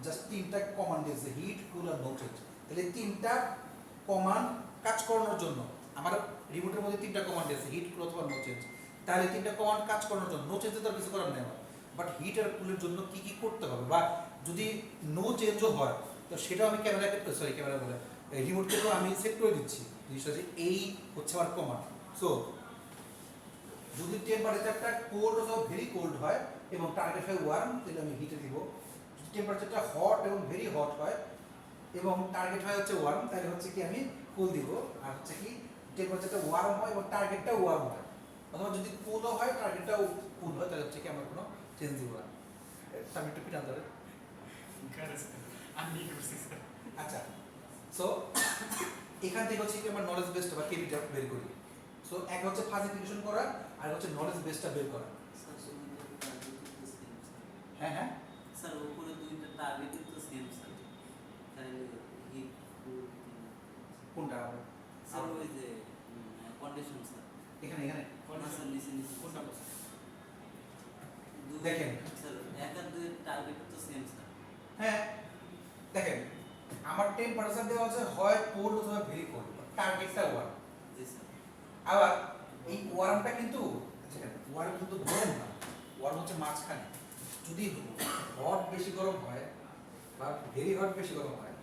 জাস্ট তিনটা কমান্ড দিয়েছে, হিট, কুল আর নো চেঞ্জ। তাহলে এই তিনটা কমান্ড কাজ করানোর জন্য আমার রিমোটের মধ্যে তিনটা কমান্ড আছে, হিট, কুল অথবা নো চেঞ্জ। তাহলে তিনটা কমান্ড কাজ করানোর জন্য নো চেঞ্জে তো আর কিছু করার নেই আমার, বাট হিট আর কুলের জন্য কি কি করতে হবে, বা যদি নো চেঞ্জও হয় তো সেটাও আমি ক্যামেরা বলে রিমোটকে তো আমি সেট করে দিচ্ছি জিনিসটা যে এই হচ্ছে আমার কমান্ড। সো যদি টেম্পারেচারটা কোল্ড অথবা ভেরি কোল্ড হয় এবং টার্গেট হয় ওয়ার্ম, তাহলে আমি হিটে দিব। যদি টেম্পারেচারটা হট এবং ভেরি হট হয় এবং টার্গেট হয় হচ্ছে ওয়ার্ম, তাহলে হচ্ছে কি আমি কুল দিব। আর হচ্ছে কি টেম্পারেচারটা ওয়ার্ম হয় এবং টার্গেটটা ওয়ার্ম হয়, অথবা যদি কুলও হয় টার্গেটটাও কুল হয়, তাহলে হচ্ছে কি আমার কোনো চেঞ্জ দিব না। আমি একটু পিটান ধরে। আচ্ছা, সো এখান থেকে হচ্ছে কি আমার নলেজ বেসটা বা কেবিটা বের করি। সো এক হচ্ছে ফাজিফিকেশন করা, আর হচ্ছে নলেজ বেসটা বের করা। স্যার সুবিধা টার্গেট তো সেম স্যার। হ্যাঁ হ্যাঁ, স্যার উপরে দুইটা টার্গেট তো সেম স্যার। তাহলে হিট কুল কোনটা স্যার ওই যে কন্ডিশন স্যার। এখানে এখানে না স্যার নিচে নিচে কোনটা? দেখেন। স্যার এক আর দুই টার্গেট তো সেম স্যার। হ্যাঁ দেখেন, আমার 10% দেওয়া আছে হয় কোল্ড অথবা ভেরি কোল্ড, টার্গেটটা ওয়ার্ম। জি স্যার। আবার এই ওয়ার্মটা কিন্তু ওয়ার্ম কিন্তু গরম না, ওয়ার্ম হচ্ছে মাঝখানে। যদি হট বেশি গরম হয় বা ভেরি হট বেশি গরম হয়,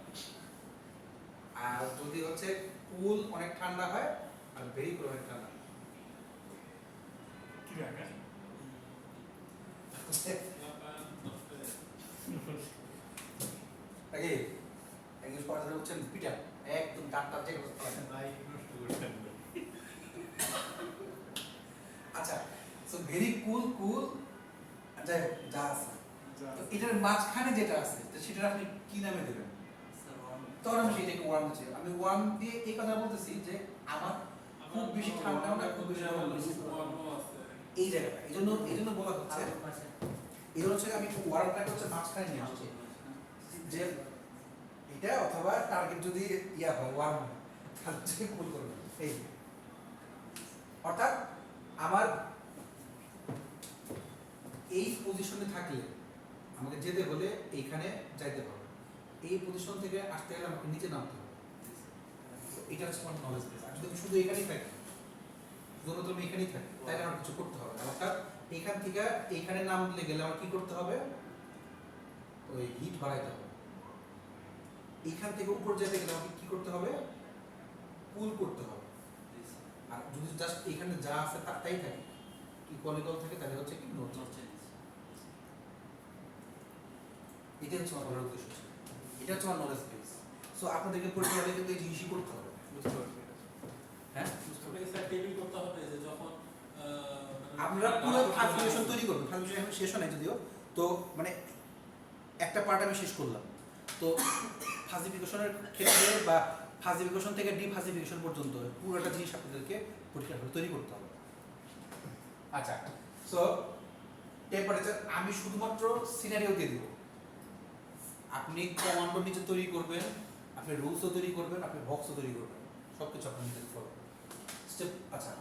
আর যদি হচ্ছে কুল অনেক ঠান্ডা হয় আর ভেরি কুল অনেক ঠান্ডা হয়। আগে ইংলিশ পড়া ধরে হচ্ছেন পিটার, একদম ডাক্তার যে আচ্ছা। সো ভেরি কুল কুল যাই হোক যা আছে, তো এটার মাঝখানে যেটা আছে তো সেটা আপনি কি নামে দেবেন? স্যার ওয়ান তখন আমি সেটাকে ওয়ার্ম দিচ্ছি। আমি ওয়ার্ম দিয়ে এই কথা বলতেছি যে আমার খুব বেশি ঠান্ডাও না, খুব বেশি গরম না, এই জায়গাটা। এই জন্য বলা হচ্ছে, এই জন্য হচ্ছে আমি ওয়ার্মটাকে হচ্ছে মাঝখানে নিয়ে আসছি যে এটা অথবা টার্গেট যদি ইয়া হয় ওয়ার্ম হয় তাহলে হচ্ছে কুল করবে। এই অর্থাৎ আমার এই পজিশনে থাকলে আমাকে যেতে হলে এইখানে যাইতে হবে, এই পজিশন থেকে আসতে গেলে আমাকে নিচে নামতে হবে। তো এটা হচ্ছে আমার নলেজ বেস। আর যদি আমি শুধু এখানেই থাকি, শুধুমাত্র আমি এখানেই থাকি, তাহলে আমার কিছু করতে হবে না। অর্থাৎ এখান থেকে এইখানে নামলে গেলে আমার কি করতে হবে, ওই হিট বাড়াইতে হবে। এইখান থেকে উপর যেতে গেলে আমাকে কি করতে হবে, কুল করতে হবে। আর যদি জাস্ট এখানে যা আছে তাই থাকে, ইকুয়ালিকল থাকে, তাহলে হচ্ছে কি নোট। এটা হচ্ছে আমার বলার উদ্দেশ্য, এটা হচ্ছে আমার নলেজ বেস। সো আপনাদেরকে পরীক্ষা হলে কিন্তু এই জিনিসই করতে হবে। বুঝতে পারছি। হ্যাঁ, স্যার টেবিল করতে হবে যে যখন আপনারা পুরো ফাজিফিকেশন তৈরি করবেন। ফাজিফিকেশন এখন শেষ হয় নাই যদিও, তো মানে একটা পার্ট আমি শেষ করলাম। তো ফাজিফিকেশনের ক্ষেত্রে বা ফাজিফিকেশন থেকে ডিফাজিফিকেশন পর্যন্ত পুরোটা জিনিস আপনাদেরকে পরীক্ষা করে তৈরি করতে হবে। আচ্ছা, সো টেম্পারেচার আমি শুধুমাত্র সিনারিও দিয়ে দিব। আপনি কমান্ডো নিচে তৈরি করবেন, আপনি রুলসও তৈরি করবেন, আপনি বক্সও তৈরি করবেন, সব কিছু আপনি নিজে করবেন স্টেপ। আচ্ছা,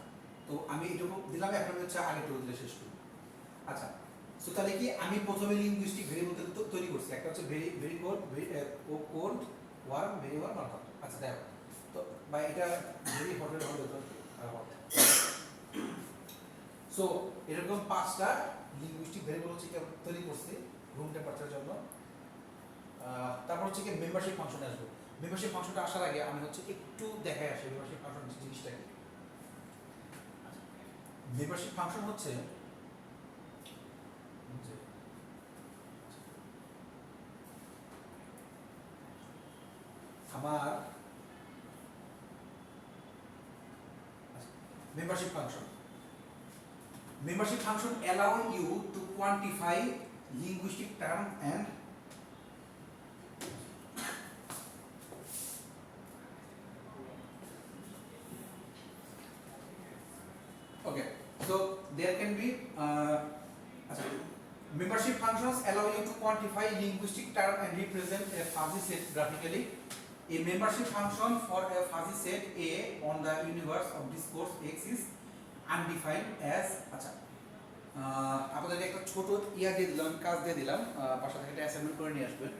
তো আমি এটুকু দিলাম, এখন আমি হচ্ছে আগেটুকু দিলে শেষ করি। আচ্ছা, সো তাহলে কি আমি প্রথমে লিঙ্গুইস্টিক ভেরিয়েবল তৈরি করছি। একটা হচ্ছে very cold, cold, warm, very warm আর হট। আচ্ছা দেখো তো, বা এটা ভেরি হটের হবে তো হট। সো এরকম 5টা লিঙ্গুইস্টিক ভেরিয়েবল হচ্ছে তৈরি করছি। রুম টেম্পারেচারের জন্য। তারপর হচ্ছে কি মেম্বারশিপ ফাংশনে আসবো। মেম্বারশিপ ফাংশনটা আসার আগে আমি হচ্ছে একটু দেখাই আসি মেম্বারশিপ ফাংশন জিনিসটা কি। মেম্বারশিপ ফাংশন হচ্ছে আমার membership function. Membership function allow you to quantify linguistic term and okay. So there can be membership functions allow you to quantify linguistic term and represent a fuzzy set graphically. A membership function for a fuzzy set A on the universe of discourse X is undefined as আচ্ছা আপনাদের একটা ছোট ইয়া দিয়ে দিলাম, কাজ দিয়ে দিলাম, বাসা থেকে একটা অ্যাসাইনমেন্ট করে নিয়ে আসবেন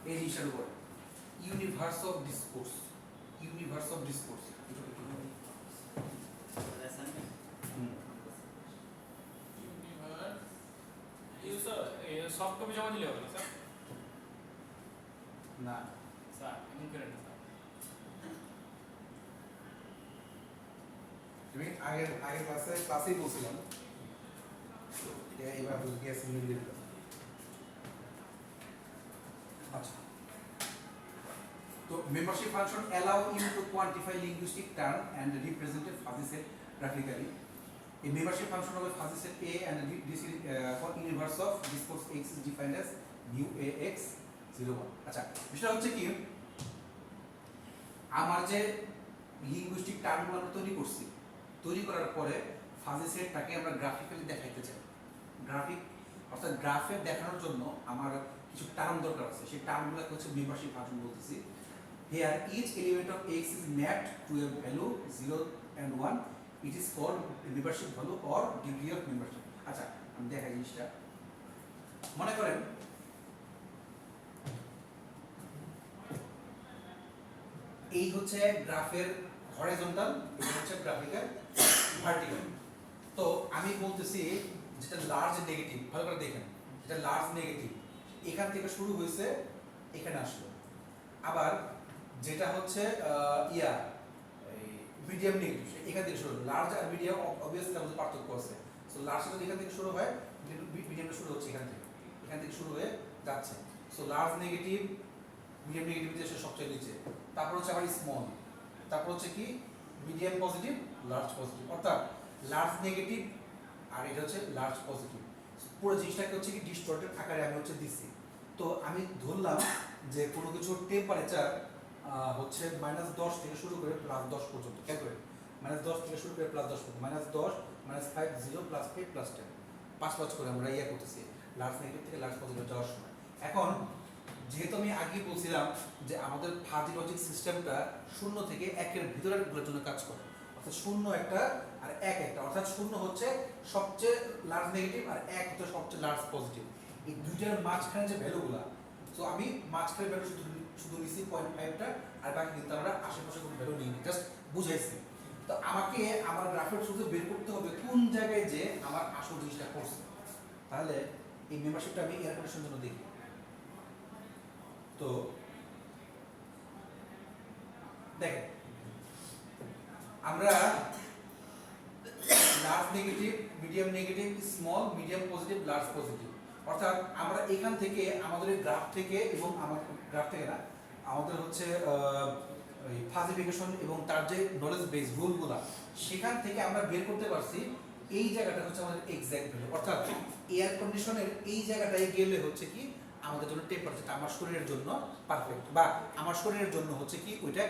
এই জিনিসটার উপর। Universe of discourse, universe of discourse soft copy জমা দিলে হবে না স্যার? না স্যার এমন করেন না স্যার। তুমি আগের ক্লাসেই বলছিলাম এবার গ্যাস দিয়ে দিলাম। আচ্ছা, তো membership function allow you to quantify linguistic term and represent a fuzzy set graphically. A membership function of a fuzzy set A and this is for universe of discourse X is defined as mu AX 01. আচ্ছা, বিষয়টা হচ্ছে কি আমার যে linguistic টার্মগুলো আমরা তৈরি করার পরে ফাজি সেটটাকে আমরা গ্রাফিক্যালি দেখাইতে চাই। গ্রাফিক অর্থাৎ গ্রাফে দেখানোর জন্য আমার কিছু টার্ম দরকার আছে, সেই টার্মগুলোকে হচ্ছে মেম্বারশিপ ফাংশন বলতেছি। Here each element of X is mapped to a value 0 and 1. It is called membership value or degree of membership. আচ্ছা, আমি দেখাই জিনিসটা। মনে করেন এই হচ্ছে গ্রাফের হরাইজন্টাল, এটা হচ্ছে গ্রাফিকের ভার্টিক্যাল। তো আমি বলতেছি যেটা লার্জ নেগেটিভ, ভালো করে দেখেন, যেটা লার্জ নেগেটিভ এখান থেকে শুরু হয়েছে এখানে আসলো। আবার যেটা হচ্ছে মিডিয়াম নেগেটিভ এখান থেকে শুরু হলো। লার্জ আর মিডিয়াম অবভিয়াসলি আমাদের পার্থক্য আছে। সো লার্জ যদি এখান থেকে শুরু হয়, মিডিয়ামটা শুরু হচ্ছে এখান থেকে শুরু হয়ে যাচ্ছে। So large negative, medium negative যে সবচেয়ে নিচে, তারপর হচ্ছে আবার স্মল, তারপর হচ্ছে কি মিডিয়াম পজিটিভ, লার্জ পজিটিভ, অর্থাৎ লার্জ নেগেটিভ আর এটা হচ্ছে লার্জ পজিটিভ। পুরো জিনিসটাকে হচ্ছে কি ডিস্টর্টেড আকারে আমি হচ্ছে দিচ্ছি। তো আমি ধরলাম যে কোনো কিছুর টেম্পারেচার হচ্ছে -10 থেকে শুরু করে +10 পর্যন্ত। কেন করে -10 থেকে শুরু করে +10 পর্যন্ত, -10 -5 0 +5 +10 5 করে আমরা ইয়া করতেছি লার্জ নেগেটিভ থেকে লার্জ পজিটিভ যাওয়ার সময়। এখন যেহেতু আমি আগে বলছিলাম যে আমাদের ফাজি লজিক সিস্টেমটা 0 থেকে 1 এর ভিতরের গুলোর জন্য কাজ করে, অর্থাৎ 0 একটা আর 1 একটা, অর্থাৎ 0 হচ্ছে সবচেয়ে লার্জ নেগেটিভ আর 1 হচ্ছে সবচেয়ে লার্জ পজিটিভ। এই দুইটার মাঝখানে যে ভ্যালুগুলা, তো আমি মাঝখানে ভ্যালু শুধু নিছি 0.5টা, আর বাকি কিন্তু আমরা আশেপাশে কোনো ভ্যালু নিইনি, জাস্ট বুঝাইছি। তো আমাকে আমার গ্রাফের শুধু বের করতে হবে কোন জায়গায় যে আমার আসল জিনিসটা করছে। তাহলে এই মেম্বারশিপটা আমি এয়ার কন্ডিশনের জন্য দেখি। তো দেখেন আমরা large negative, medium negative, small, medium positive, large positive, অর্থাৎ আমরা এখান থেকে আমাদের গ্রাফ থেকে এবং আমার গ্রাফ থেকে না, আমাদের হচ্ছে ফাজিফিকেশন এবং তার যে নলেজ বেস রুলগুলা, সেখান থেকে আমরা বের করতে পারছি এই জায়গাটা হচ্ছে আমাদের এক্সাক্ট ভ্যালু। অর্থাৎ এয়ার কন্ডিশনের এই জায়গাটায় গেলে হচ্ছে কি আমাদের জন্য টেম্পারেচারটা আমার শরীরের জন্য পারফেক্ট, বা আমার শরীরের জন্য হচ্ছে কি ওইটা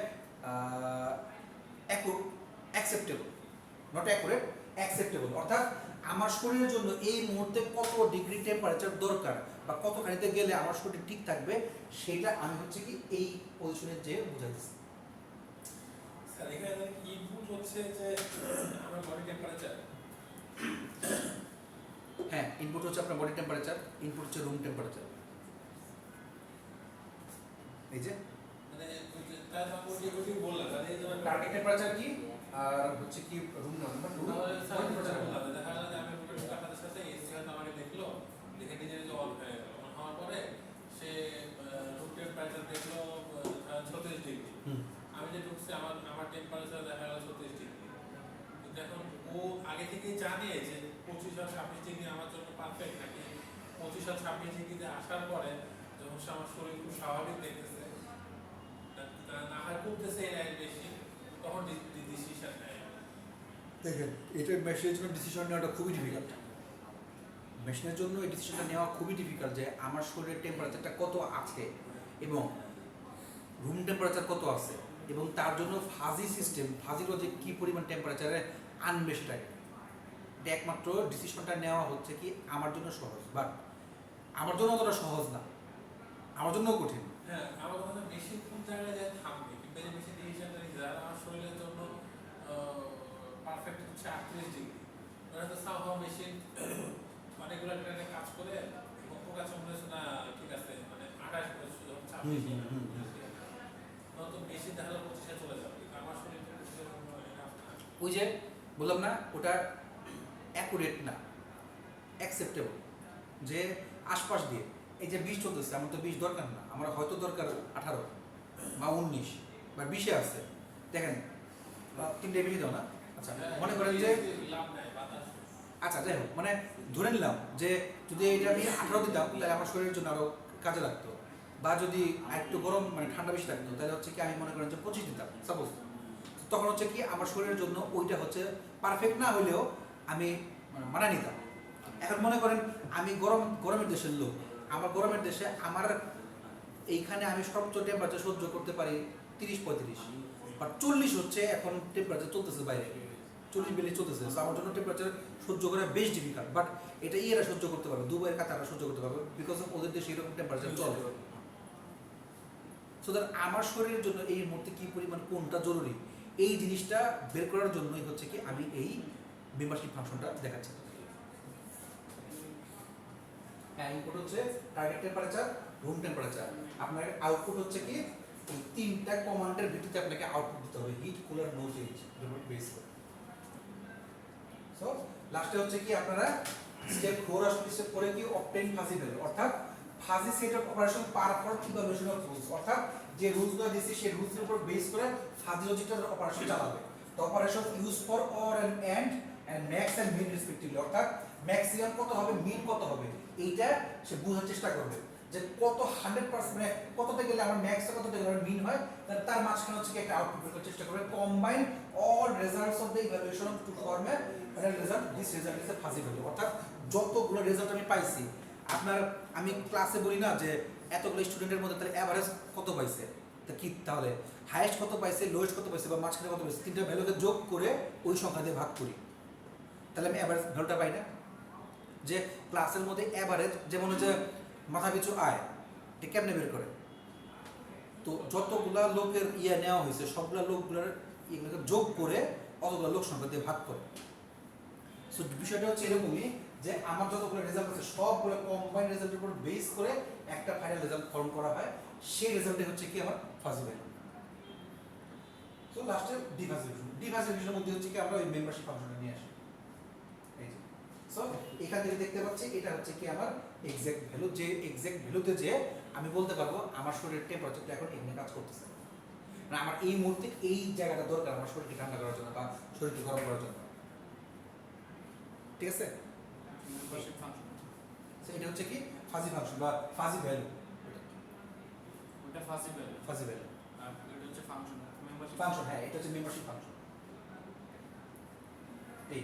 অ্যাকসেপ্টেবল, নট অ্যাকুরেট, অ্যাকসেপ্টেবল। অর্থাৎ আমার শরীরের জন্য এই মুহূর্তে কত ডিগ্রি টেম্পারেচার দরকার বা কতখানিতে গেলে আমার শরীর ঠিক থাকবে, সেটা আমি হচ্ছে কি এই পজিশনে যে বুঝাইছি। স্যার এখানে ইনপুট হচ্ছে যে আমার বডি টেম্পারেচার। হ্যাঁ, ইনপুট হচ্ছে আপনার বডি টেম্পারেচার, ইনপুট হচ্ছে রুম টেম্পারেচার। এই যে মানে তার বডি বললাম, তাহলে এই যে টার্গেট টেম্পারেচার কি আর হচ্ছে কি রুম টেম্পারেচার। দেখা গেল যে আমি আপনাদের সাথে এসি হয়তো আমাকে দেখলো, দেখে নিজের যে রুম টেম্পারেচার দেখলো 36 ডিগ্রি, হুম। আমি যে ঢুকছি আমার টেম্পারেচার দেখা গেল 36 ডিগ্রি, কিন্তু এখন ও আগে থেকেই জানে যে 25 আর 26 ডিগ্রি আমার জন্য পারফেক্ট, নাকি 25 আর 26 ডিগ্রিতে আসার পরে যখন সে আমার শরীর খুব স্বাভাবিক দেখতেছে, না হয় কমতেছে এর বেশি, তখন ডিসিশন নেয়। দেখেন এটা মেশিনের জন্য ডিসিশন নেওয়াটা খুবই ডিফিকাল্ট। মেশিনের জন্য এই ডিসিশনটা নেওয়া খুবই ডিফিকাল্ট যে আমার শরীরের টেম্পারেচারটা কত আছে এবং রুম টেম্পারেচার কত আছে, এবং তার জন্য ফাজি সিস্টেম, ফাজি লজিক কী পরিমাণ টেম্পারেচারে আনবে সেটাকে, এটা একমাত্র ডিসিশনটা নেওয়া হচ্ছে কি আমার জন্য সহজ, বাট আমার জন্য অতটা সহজ না, আমার জন্যও কঠিন। হ্যাঁ, আমার কথা মেশিন কোন জায়গায় যায় থামবে, কিন্তু এই মেশিন ডিসিশনটা নিতে যায় আমার শরীরের জন্য পারফেক্ট হচ্ছে 38 ডিগ্রি, মানে তো সামহাও মেশিন অনেকগুলো ট্রেনে কাজ করে এবং ওর কাছে মনে হচ্ছে না ঠিক আছে, মানে 28 করে শুধু 26 তো মেশিন দেখা গেলো 25 চলে যাবে, কিন্তু আমার শরীর 25 এর জন্য enough না। ওই যে বললাম না ওটা অ্যাকুরেট না, অ্যাকসেপ্টেবল, যে আশপাশ দিয়ে এই যে 20 চলতেছে, আমার তো 20 দরকার না, আমার হয়তো দরকার 18 বা 19 বা 20-এ আছে। দেখেন 3টে বেশি দাও না, আচ্ছা মনে করেন যে লাভ নাই, বাতাস। আচ্ছা যাই হোক, মানে ধরে নিলাম যে যদি এটা আমি 18 দিতাম তাহলে আমার শরীরের জন্য আরও কাজে লাগতো, বা যদি একটু গরম মানে ঠান্ডা বেশি লাগতো তাহলে হচ্ছে কি আমি মনে করেন যে 25 দিতাম সাপোজ, তখন হচ্ছে কি আমার শরীরের জন্য ওইটা হচ্ছে পারফেক্ট না হলেও আমি মানে মানা নিতাম। এখন মনে করেন আমি গরমের দেশের লোক, আমার গরমের দেশে আমার এইখানে আমি সর্বোচ্চ টেম্পারেচার সহ্য করতে পারি 30-35, বাট 40 হচ্ছে এখন টেম্পারেচার চলতেছে বাইরে, 40-42 চলতেছে, তো আমার জন্য টেম্পারেচার সহ্য করা বেশ ডিফিকাল্ট, বাট এটা এরা সহ্য করতে পারবে, দুবাইয়ের কাতারা সহ্য করতে পারবে, বিকজ অফ ওদের দেশে এরকম টেম্পারেচার চলে। সো দ্যাট আমার শরীরের জন্য এই মুহূর্তে কী পরিমাণ কোনটা জরুরি এই জিনিসটা বের করার জন্যই হচ্ছে কি আমি এই মেম্বারশিপ ফাংশনটা দেখাচ্ছি। হ্যাঁ, ইনপুট হচ্ছে টার্গেট টেম্পারেচার, রুম টেম্পারেচার, আপনার আউটপুট হচ্ছে কি এই 3টা কমান্ডের ভিত্তিতে আপনাকে আউটপুট দিতে হবে, heat, cooler, no change base করে। সো লাস্টে হচ্ছে কি আপনারা স্টেপ 4 আসলে স্টেপ 4 কি অবটেইন ফাজি ভ্যালু, অর্থাৎ fuzzy set of operation perform evaluation of rules, অর্থাৎ যে রুলসগুলো দিয়েছি সেই রুলসের উপর বেস করে ফাজি লজিকটার অপারেশন চালাবে। The operation use for or and max and min respectively, অর্থাৎ ম্যাক্সিমাম কত হবে মিন কত হবে এইটা সে বোঝার চেষ্টা করবে যে কত 100% মানে কততে গেলে আমার ম্যাক্সটা কততে গেলে আমার মিন হয়, তার মাঝখানে হচ্ছে কি একটা আউটপুট বের করার চেষ্টা করবে, combine all results of the evaluation to form a result, this result is a fuzzy value, অর্থাৎ যতগুলো রেজাল্ট আমি পাইছি, আপনার আমি ক্লাসে বলি না যে এতগুলো স্টুডেন্টের মধ্যে তাহলে অ্যাভারেজ কত পাইছে, তা কি তাহলে হাইয়েস্ট কত পাইছে, লোয়েস্ট কত পাইছে বা মাঝখানে কত পাইছে, 3টা ভ্যালুকে যোগ করে ওই সংখ্যা দিয়ে ভাগ করি, তাহলে আমি অ্যাভারেজ ভ্যালুটা পাই না। যে ক্লাসের মধ্যে অ্যাভারেজ যেমন হচ্ছে মাথা পিছু আয়, এটা কেমনে বের করে, তো যতগুলা লোকের নেওয়া হয়েছে সবগুলা লোকগুলোর এগুলোকে যোগ করে অতগুলো লোক সংখ্যা দিয়ে ভাগ করে। সো বিষয়টা হচ্ছে এরকমই যে আমার যতগুলো রেজাল্ট আছে সবগুলো কম্বাইন্ড রেজাল্টের উপর বেস করে একটা ফাইনাল রেজাল্ট ফর্ম করা হয়, সেই রেজাল্টে হচ্ছে কি আমার ফাজি ভ্যালু। সো লাস্টে ডিফাজিশনের মধ্যে হচ্ছে কি আমরা ওই মেম্বারশিপ ফাংশনটা নিয়ে আসি, এই যে। সো এখান থেকে দেখতে পাচ্ছি এটা হচ্ছে কি আমার এক্সাক্ট ভ্যালু, যে এক্সাক্ট ভ্যালুতে যে আমি বলতে পারবো আমার শরীরের টেম্পারেচারটা এখন এখানে কাজ করতেছে, না আমার এই মুহূর্তে এই জায়গাটা দরকার আমার শরীরকে ঠান্ডা করার জন্য বা শরীরকে গরম করার জন্য, ঠিক আছে। মেম্বারশিপ ফাংশন সো এটা হচ্ছে কি ফাজি ফাংশন বা ফাজি ভ্যালু, ওটা ফাজি ভ্যালু, ফাজি ভ্যালু আর এটা হচ্ছে ফাংশন মেম্বারশিপ ফাংশন, হ্যাঁ এটা হচ্ছে মেম্বারশিপ ফাংশন। এই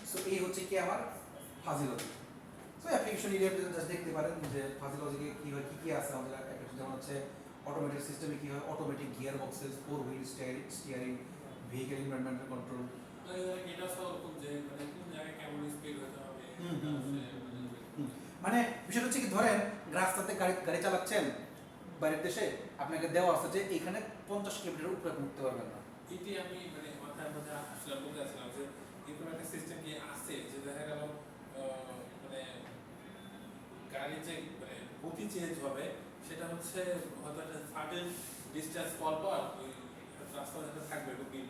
সো এই হচ্ছে কি আমার ফাজি লজিক। সো অ্যাপ্লিকেশন এরিয়াতে জাস্ট দেখতে পারেন যে ফাজি লজিকে কি হয়, কি কি আছে আমাদের অ্যাপ্লিকেশন, যেমন হচ্ছে অটোমেটিক সিস্টেমে কি হয়, automatic gear boxes, 4 wheel steering, vehicle environmental control. তো এটা সরকম যে মানে কোন জায়গায় কেমন স্পিড হতে হবে, মানে বিষয়টা হচ্ছে কি ধরেন রাস্তাতে গাড়ি চালাচ্ছেন বাইরের দেশে, আপনাকে দেওয়া আছে যে এখানে 50 কিলোমিটার উপরে উঠতে পারবেন না। এটি আমি মানে মাথায় মধ্যে আসলে বলতে আসলাম যে এরকম একটা সিস্টেম কি আছে যে দেখা গেল মানে গাড়ির যে মানে গতি চেঞ্জ হবে সেটা হচ্ছে হয়তো একটা সার্টেন ডিস্টেন্স পর পর ওই রাস্তা থাকবে রুগীর,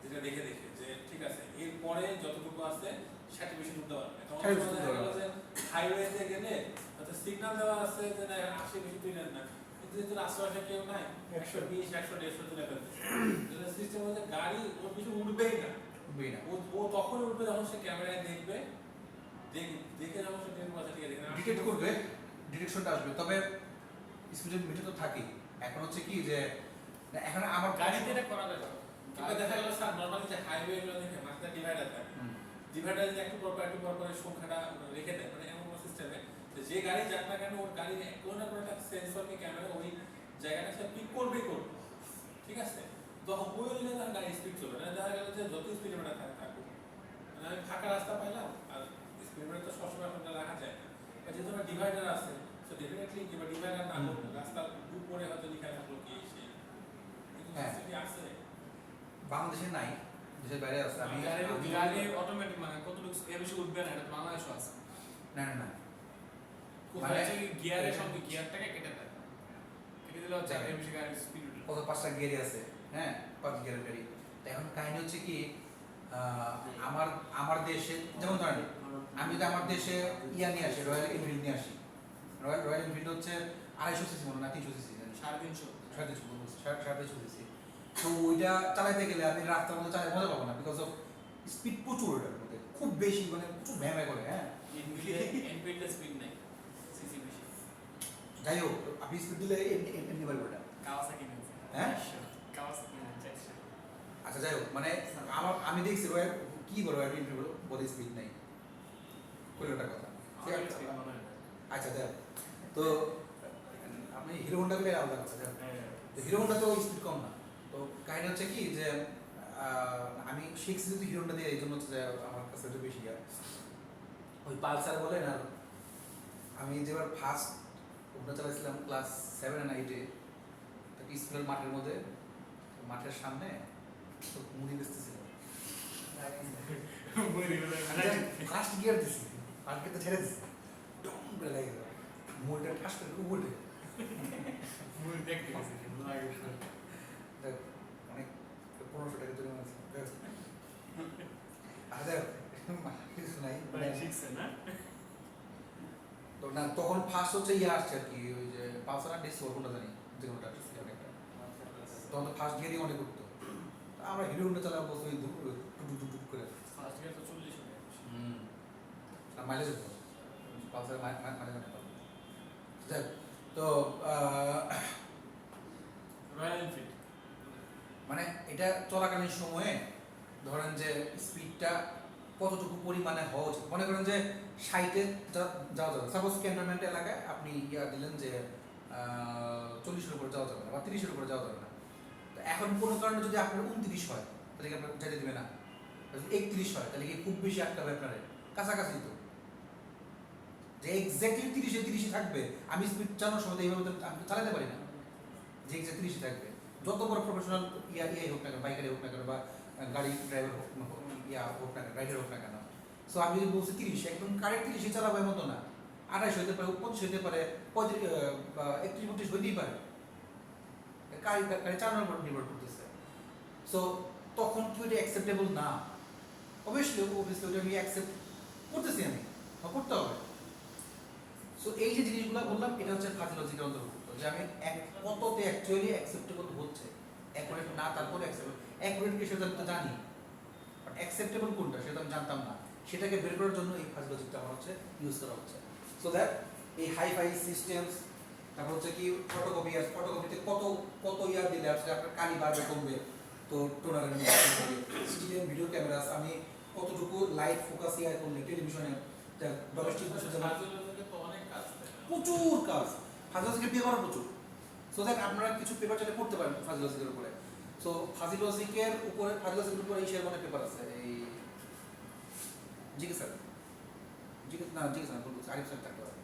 যেটা দেখে দেখে যে ঠিক আছে এরপরে যতটুকু আছে সার্টিফিকেশন উঠতে পারবে। কারণ Certification দেখা উঠতে গেল পারবে। যে হাইওয়েতে গেলে হয়তো সিগন্যাল দেওয়া আছে যে না 80 বেশি তুই নেন না, কিন্তু যেহেতু আশেপাশে কেউ নাই 120 100 150 তুলে ফেলতেছে। তাহলে সিস্টেম হচ্ছে গাড়ি ওর পিছু উঠবেই না, বুঝি না ও তখন উঠবে যখন সে ক্যামেরায় দেখবে, দেখে যখন সে টেন পাশে ঠিক আছে ডিটেক্ট করবে, ডিটেকশনটা আসবে। তবে স্পিড মিটার তো থাকেই। এখন হচ্ছে কি যে না, এখন আমার গাড়িতে এটা করা যায় না। কিংবা দেখা গেল স্যার নর্মালি যে হাইওয়ে গুলো দেখে মাঝখানে ডিভাইডার থাকে, হুম, ডিভাইডার যদি একটু পর করে সংখ্যাটা রেখে দেয়, মানে এমন কোনো সিস্টেমে যে গাড়ি যাক না কেন ওর গাড়ি কোনো না কোনো একটা সেন্সরকে ক্যামেরা ওই জায়গাটা সে পিক করবেই করবে, ঠিক আছে? তখন ওই অনুযায়ী তার গাড়ি স্পিড চলবে না। দেখা গেল যে যত স্পিড লিমিটার থাকুক, মানে আমি ফাঁকা রাস্তা পাইলাম আর স্পিড লিমিটার তো সবসময় আপনার রাখা যায় না, বা যেহেতু আমার ডিভাইডার আছে তো ডেফিনেটলি কিংবা ডিভাইডার না হোক রাস্তার উপরে হয়তো লিখা থাকলো কি সেই, কিন্তু হ্যাঁ। সিস্টেমটি আছে। বাংলাদেশে নাই, দেশের বাইরে আছে। আমি গাড়ি অটোমেটিক মানে কতটুকু এর বেশি উঠবে না, এটা তো বাংলাদেশও আছে। না না না কোথায় হচ্ছে গিয়ারের সঙ্গে গিয়ারটাকে কেটে দেয়, কেটে দিলে হচ্ছে এর বেশি গাড়ির স্পিড উঠে। কত 5টা গিয়ারই আছে, হ্যাঁ 5 গিয়ারের গাড়ি। তো এখন কাহিনী হচ্ছে কি আমার আমার দেশে যেমন ধরেন আমি যদি আমার দেশে ইয়া নিয়ে আসি, রয়্যাল এনফিল্ড নিয়ে আসি, রয়্যাল এনফিল্ড হচ্ছে 250 সিসি মনে না 300 সিসি, 350 350 সিসি। তো ওইটা চালাইতে গেলে আমি রাস্তার মধ্যে চালাই মজা পাবো না, বিকজ অফ স্পিড প্রচুর, ওটার মধ্যে খুব বেশি, মানে প্রচুর ভ্যামে করে। হ্যাঁ এনফিল্ডের স্পিড নাই, সিসি বেশি। যাই হোক, আপনি স্পিড দিলে এমনি পারবে ওটা। কাওয়াসাকি নেই, হ্যাঁ কাওয়াসাকি নেই, চাইছে। আচ্ছা যাই হোক, মানে আমি দেখছি কি বলো রয়্যাল এনফিল্ড বলে স্পিড নাই, ওটা কথা। আমার স্পিড মনে হয় না। আচ্ছা যাই হোক, তো আপনি হিরো হোন্ডা গুলো আলাদা কথা। যাই হোক, হ্যাঁ, তো হিরো হোন্ডা তো স্পিড কম না। তো কাহিনী হচ্ছে কি যে আমি শিখছি যদি হিরো হোন্ডা দিয়ে, এই জন্য হচ্ছে যে আমার কাছে একটু বেশি ওই পালসার বলেন। আর আমি যেবার ফার্স্ট হোন্ডা চালাইছিলাম ক্লাস 7 আর 8-এ, স্কুলের মাঠের মধ্যে, মাঠের সামনে তো মুড়ি বেচতেছিল, ফার্স্ট গিয়ার দিছি, ফার্স্ট গিয়ারটা ছেড়ে দিছি, ডম করে লাগে গেল, মুড়িটা ঠাস করে উল্টে মুভি দেখতে গেছি, লাগে। অনেক 1500 টাকা জরিমানা আছে। আচ্ছা কিছু নাই, ভাই শিখছে না? তো না তখন ফার্স্ট হচ্ছে ইয়ে আসছে আর কি, ওই যে পালসার ডিস কোনটা জানি, যে কোনটা একটা, তখন তো ফার্স্ট গিয়ারই অনেক করতো। আমরা হিরো হোন্ডা চালাবো বলতে ওই টুক করে, ফার্স্ট গিয়ার তো 40 হবে। আর মাইলেজ হতো পালসার মাইলেজ অনেক ভালো। যাই হোক, তো রয়্যাল এনফিল্ড মানে এটা চলাকালীন সময়ে ধরেন যে স্পিডটা কতটুকু পরিমাণে হওয়া উচিত। মনে করেন যে 60-এ যাওয়া যাবে, সাপোজ ক্যান্টনমেন্ট এলাকায় আপনি ইয়া দিলেন যে 40-এর উপরে যাওয়া যাবে না বা 30-এর উপরে যাওয়া যাবে না। তো এখন কোনো কারণে যদি আপনার 29 হয় তাহলে কি আপনার যেতে দেবে না, যদি 31 হয় তাহলে কি খুব বেশি আটকাবে আপনার, কাছাকাছি তো, যে এক্স্যাক্টলি 30-এ থাকবে। আমি স্পিড চালানোর সময় এইভাবে তো আমি চালাতে পারি না যে এক্স্যাক্ট 30-এ থাকবে। যত বড় প্রফেশনাল ইয়াই হোক না কেন, বাইকারই হোক না কেন বা গাড়ি ড্রাইভার হোক হোক না কেন, রাইডার হোক না কেন, সো আমি যদি বলছি 30, একদম কারেক্ট 30-এ চালাবো এমন তো না, 28 হইতে পারে, 25 হইতে পারে, 31-32 হইতেই পারে, গাড়ি চালানোর উপর নির্ভর করতেছে। সো তখন কি ওইটা অ্যাকসেপ্টেবল না? অবভিয়াসলি ওইটা আমি অ্যাকসেপ্ট করতেছি, আমি করতে হবে। সো এই যে জিনিসগুলো বললাম, এটা হচ্ছে ফাজি লজিকের অন্তর্ভুক্ত, যে আমি কততে অ্যাকচুয়ালি অ্যাকসেপ্টেবল হচ্ছে, অ্যাকুরেট না তারপরে অ্যাকসেপ্টেবল। অ্যাকুরেট কি সেটা আমি তো জানি, বাট অ্যাকসেপ্টেবল কোনটা সেটা আমি জানতাম না, সেটাকে বের করার জন্য এই ফাজি লজিকটা আমার হচ্ছে ইউজ করা হচ্ছে। সো দ্যাট এই হাই-ফাই সিস্টেমস, তারপর হচ্ছে কি ফটোকপি, আর ফটোকপিতে কত কত ইয়ার দিলে আসলে আপনার কালি বাড়বে কমবে, তো টোনারের স্টিলের ভিডিও ক্যামেরা, আমি কতটুকু লাইট ফোকাস ইয়ার করলে টেলিভিশনে ডোমেস্টিক তো অনেক কাজ থাকে। প্রচুর কাজ, ফাজি লজিকের পেপারও প্রচুর। সো দ্যাট আপনারা কিছু পেপার চাইলে পড়তে পারেন ফাজি লজিকের উপরে। সো ফাজি লজিকের উপরে এই শেয়ার পেপার আছে, এই জিকে স্যার বলবো আরিফ স্যার থাকতে পারে,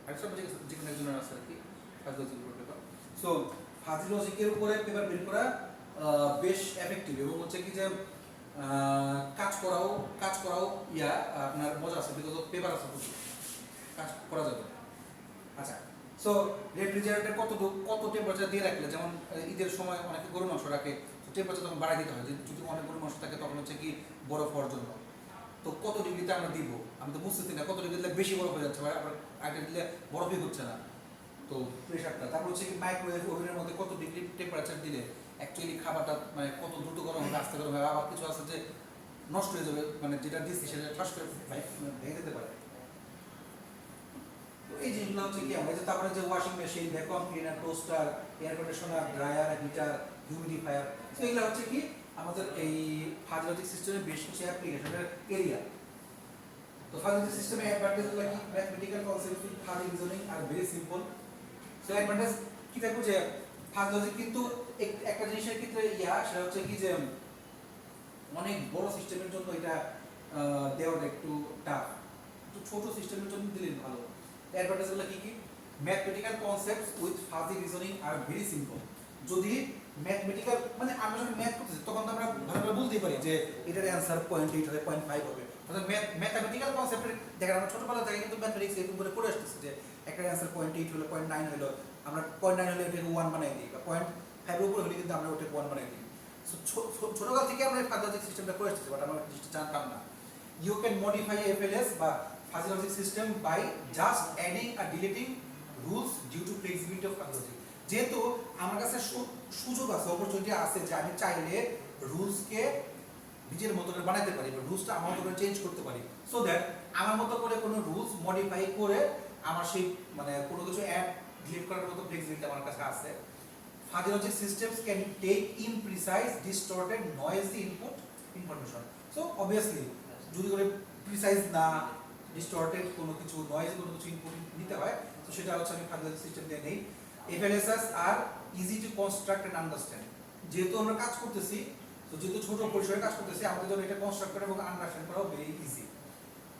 আরিফ স্যার জিকে একজনের আছে আর কি ফাজি লজিকের উপরে পেপার। সো ফাজি লজিকের উপরে পেপার বের করা বেশ এফেক্টিভ, এবং হচ্ছে কি যে কাজ করাও ইয়া আপনার মজা আছে, বিকজ অফ পেপার আছে প্রচুর, কাজ করা যাবে। আচ্ছা, সো রেফ্রিজারেটর কত টেম্পারেচার দিয়ে রাখলে, যেমন ঈদের সময় অনেকে গরু মাংস রাখে, টেম্পারেচার তখন বাড়াই দিতে হয়, যদি অনেক গরু মাংস থাকে তখন হচ্ছে কি বরফ হওয়ার জন্য। তো কত ডিগ্রিতে আমরা দিব আমি তো বুঝতেছি না কত ডিগ্রি দিলে বেশি বরফ হয়ে যাচ্ছে আবার আগে দিলে বরফই হচ্ছে না। তো প্রেশারটা তারপর হচ্ছে কি মাইক্রোওয়েভ ওভেনের মধ্যে কত ডিগ্রি টেম্পারেচার দিলে অ্যাকচুয়ালি খাবারটা মানে কত দ্রুত গরম হবে আস্তে গরম হবে, আবার কিছু আছে যে নষ্ট হয়ে যাবে মানে যেটা দিচ্ছি সেটা ঠাস করে ভেঙে যেতে পারে। তো এই জিনিসগুলো হচ্ছে কি আমরা যে তারপরে যে washing machine, vacuum cleaner, toaster, air conditioner, dryer, heater, humidifier, তো এগুলো হচ্ছে কি আমাদের এই ফাজি লজিক সিস্টেমের বেশ কিছু অ্যাপ্লিকেশনের এরিয়া। তো ফাজি লজিক সিস্টেমে অ্যাডভান্টেজগুলো কি mathematical concept with fuzzy reasoning are very simple. So advantage কি থাকবে যে ফাজি লজিক কিন্তু একটা জিনিসের ক্ষেত্রে সেটা হচ্ছে কি যে অনেক বড় সিস্টেমের জন্য এটা দেওয়াটা একটু টাফ, একটু ছোট সিস্টেমের জন্য দিলে ভালো। অ্যাডভান্টেজগুলো কি কি? Mathematical concepts with fuzzy reasoning are very simple. যদি ম্যাথমেটিক্যাল মানে আমরা যখন ম্যাথ করতেছি তখন তো আমরা ভালোভাবে বলতেই পারি যে এটার অ্যান্সার 0.8 হবে 0.5 হবে। অর্থাৎ ম্যাথমেটিক্যাল কনসেপ্টের দেখেন আমরা ছোটবেলা থেকে কিন্তু ম্যাথমেটিক্স এরকম করে পড়ে আসতেছি যে একটা অ্যান্সার 0.8 হলো 0.9 হলো আমরা 0.9 হলে এটাকে 1 বানাই দিই বা 0.5 এর উপরে হলে কিন্তু আমরা ওটাকে 1 বানাই দিই। ছোটকাল থেকে আমরা এই ফাজি লজিক সিস্টেমটা করে আসতেছি, বাট আমরা জিনিসটা জানতাম না। ইউ ক্যান মডিফাই এফএলএস বা fuzzy logic system by just adding আর deleting rules due to flexibility of fuzzy logic. যেহেতু আমার কাছে সুযোগ আছে, অপরচুনিটি আছে যে আমি চাইলে রুলসকে নিজের মতো করে বানাতে পারি বা রুলসটা আমার মতো করে চেঞ্জ করতে পারি, সো দ্যাট আমার মতো করে কোনো রুলস মডিফাই করে আমার সেই মানে কোনো কিছু অ্যাড ডিলিট করার মতো ফ্লেক্সিবিলিটি আমার কাছে আছে। Fuzzy logic systems can take imprecise, distorted, noisy input information. So obviously, যদি করে precise না distorted কোনো কিছু noisy কোনো কিছু input নিতে হয়, তো সেটা হচ্ছে আমি fuzzy logic system দিয়ে নেই। FLSS are easy to construct and understand. যেহেতু আমরা কাজ করতেছি, তো যেহেতু ছোট পরিসরে কাজ করতেছি, আমাদের জন্য এটা কনস্ট্রাক্ট করা এবং আন্ডারস্ট্যান্ড করা very easy.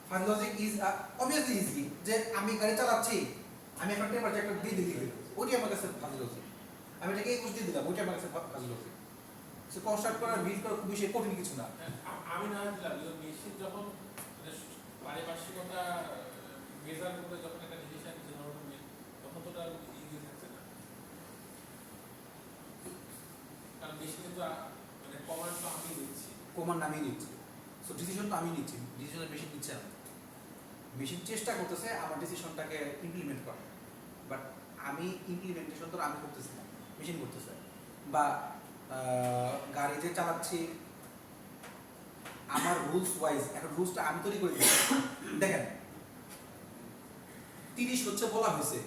Fuzzy logic is obviously easy, যে আমি গাড়ি চালাচ্ছি, আমি এখন টেম্পারেচার একটা দিয়ে দিই, ওইটাই আমার কাছে fuzzy logic। আমি এটাকে 21 দিয়ে দিলাম, ওইটা আমার কাছে ফাজি লজিক। সো কনস্ট্রাক্ট করা বিল্ড করা খুব বেশি কঠিন কিছু না। আমি না দিলাম যে মেশিন যখন মানে পারিপার্শ্বিকতা মেজার করে যখন একটা ডিসিশন জেনারেট হবে তখন তো ওটা ইজি থাকছে না, কারণ মেশিনে তো মানে কমান্ড তো আমি দিচ্ছি, কমান্ড নামিয়ে নিচ্ছি, সো ডিসিশন তো আমি নিচ্ছি, ডিসিশনের মেশিন নিচ্ছে না। মেশিন চেষ্টা করতেছে আমার ডিসিশনটাকে ইমপ্লিমেন্ট করা, বাট আমি ইমপ্লিমেন্টেশন তো আমি করতেছি না, মেশিন করতেছে। বা গাড়ি যে চালাচ্ছি আমার রুলস ওয়াইজ একটা রুলসটা আমি তৈরি করে দিচ্ছি। দেখেন 30 হচ্ছে বলা হয়েছে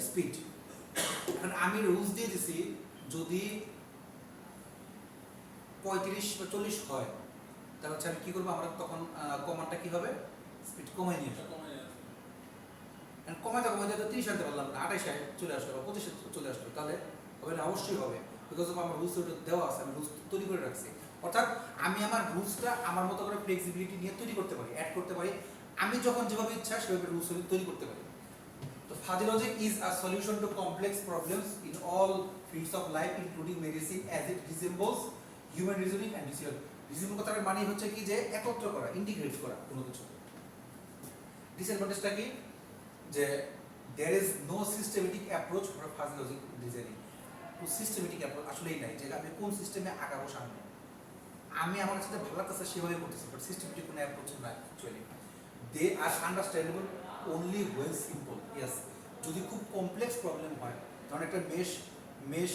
স্পিড, এখন আমি রুলস দিয়ে দিছি যদি 35 বা 40 হয় তাহলে হচ্ছে আমি কি করবো, আমরা তখন কমান্ডটা কি হবে, স্পিড কমাই নিয়ে আসবো। কমে যাচ্ছে। কমাতে কমাতে তো 30 আনতে পারলাম না, 28 চলে আসলো বা 25 চলে আসলো, তাহলে হবে না? অবশ্যই হবে, বিকজ অফ আমার রুলস দেওয়া আছে, আমি রুলস তৈরি করে রাখছি। অর্থাৎ আমি আমার রুলসটা আমার মতো করে ফ্লেক্সিবিলিটি নিয়ে তৈরি করতে পারি, অ্যাড করতে পারি, আমি যখন যেভাবে ইচ্ছা সেভাবে রুলস তৈরি করতে পারি। তো fuzzy logic is a solution to complex problems in all fields of life including medicine as it resembles human reasoning and decision. Reasoning কথার মানে হচ্ছে কি যে একত্র করা, ইন্টিগ্রেট করা কোনো কিছু। ডিসঅ্যাডভান্টেজটা কি, যে there is no systematic approach for fuzzy logic designing. তো সিস্টেমেটিক অ্যাপ্রোচ আসলেই নাই, যে আমি কোন সিস্টেমে আগাবো সামনে, আমি আমার সাথে ভালো লাগতেছে সেভাবে করতেছি, বাট সিস্টেমেটিক কোনো অ্যাপ্রোচ নাই actually. They are understandable only when simple. Yes, যদি খুব কমপ্লেক্স প্রবলেম হয়, কারণ একটা মেশ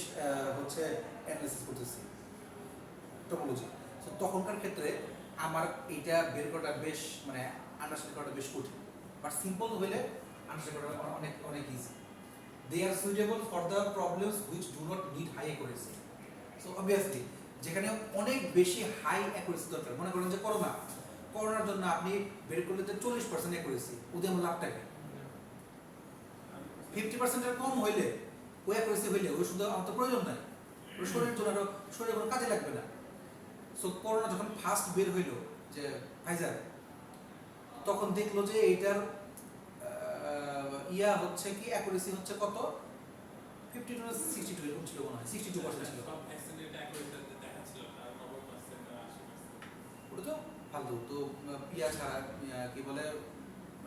হচ্ছে অ্যানালাইসিস করতেছি টোপোলজি, তো তখনকার ক্ষেত্রে আমার এইটা বের করাটা বেশ মানে আন্ডারস্ট্যান্ড করাটা বেশ কঠিন, বাট সিম্পল হলে আন্ডারস্ট্যান্ড করাটা অনেক easy. They are suitable for the problems which do not need high accuracy. So obviously যেখানে অনেক বেশি হাই অ্যাকুরেসি দরকার, মনে করেন যে করোনার জন্য আপনি বের করলে তো 40% অ্যাকুরেসি, ওদের আমার লাভটা কি? 50% এর কম হইলে ওই অ্যাকুরেসি হইলে ওই শুধু আমার তো প্রয়োজন নাই, ওই শরীরের জন্য শরীরের কোনো কাজে লাগবে না। সো করোনা যখন ফার্স্ট বের হইলো যে ফাইজার, তখন দেখলো যে এইটার ইয়া হচ্ছে কি অ্যাকুরেসি হচ্ছে কত, 52 to 62 এরকম ছিল মনে হয়, 62% ছিল। সব অ্যাক্সিডেন্ট অ্যাকুরেসি দেখাচ্ছিল না, 90% আর 80%। ওটা তো ফালতু, তো ইয়া ছাড়া কি বলে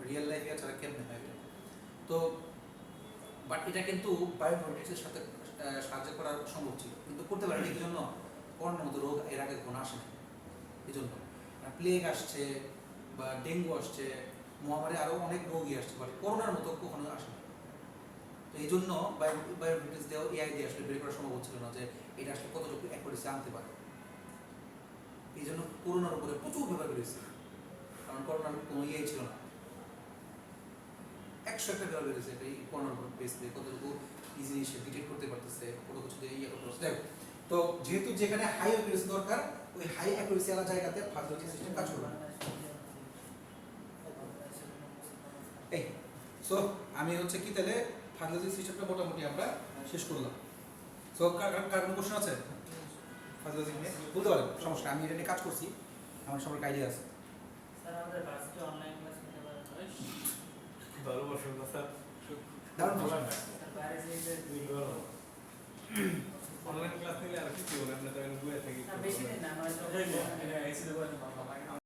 রিয়েল লাইফ ইয়া ছাড়া কেমনে হয় এটা? তো বাট এটা কিন্তু বায়োইনফরমেটিক্সের সাথে সাহায্য করা সম্ভব ছিল, কিন্তু করতে পারেনি। এই জন্য করোনার মতো রোগ এর আগে কোনো আসে না। এই জন্য প্লেগ আসছে বা ডেঙ্গু আসছে, মহামারী আরও অনেক রোগী আসছে, বাট করোনার মতো কখনো আসে না। তো এই জন্য বায়োমেট্রিক্স দেওয়া এআই দিয়ে আসলে বের করা সম্ভব হচ্ছিল না যে এটা আসলে কতটুকু অ্যাকুরেসি আনতে পারে। এই জন্য করোনার উপরে প্রচুর পেপার বেরিয়েছে, কারণ করোনার কোনো ইয়ে ছিল না। 100 একটা পেপার বেরিয়েছে এটা এই করোনার উপর বেস দিয়ে কতটুকু ইজিলি সে ডিটেক্ট করতে পারতেছে, কোনো কিছু দিয়ে ইয়ে করতে পারতেছে। তো যেহেতু যেখানে হাই অ্যাকুরেসি দরকার, ওই হাই অ্যাকুরেসি আলা জায়গাতে ফার্স্ট সিস্টেম কাজ করবে। এই সো আমি হচ্ছে কি তাহলে ফার্স্ট সিস্টেমটা মোটামুটি আমরা শেষ করলাম। সো কার কোনো কোশ্চেন আছে ফার্স্ট নিয়ে বলতে পারেন, সমস্যা, আমি এটা নিয়ে কাজ করছি, আমার সবার আইডিয়া আছে। স্যার আমাদের ভার্সিটি অনলাইন ক্লাস নিতে পারেন? ভালো বসে স্যার দারুণ প্রশ্ন। স্যার বাইরে যেয়ে যে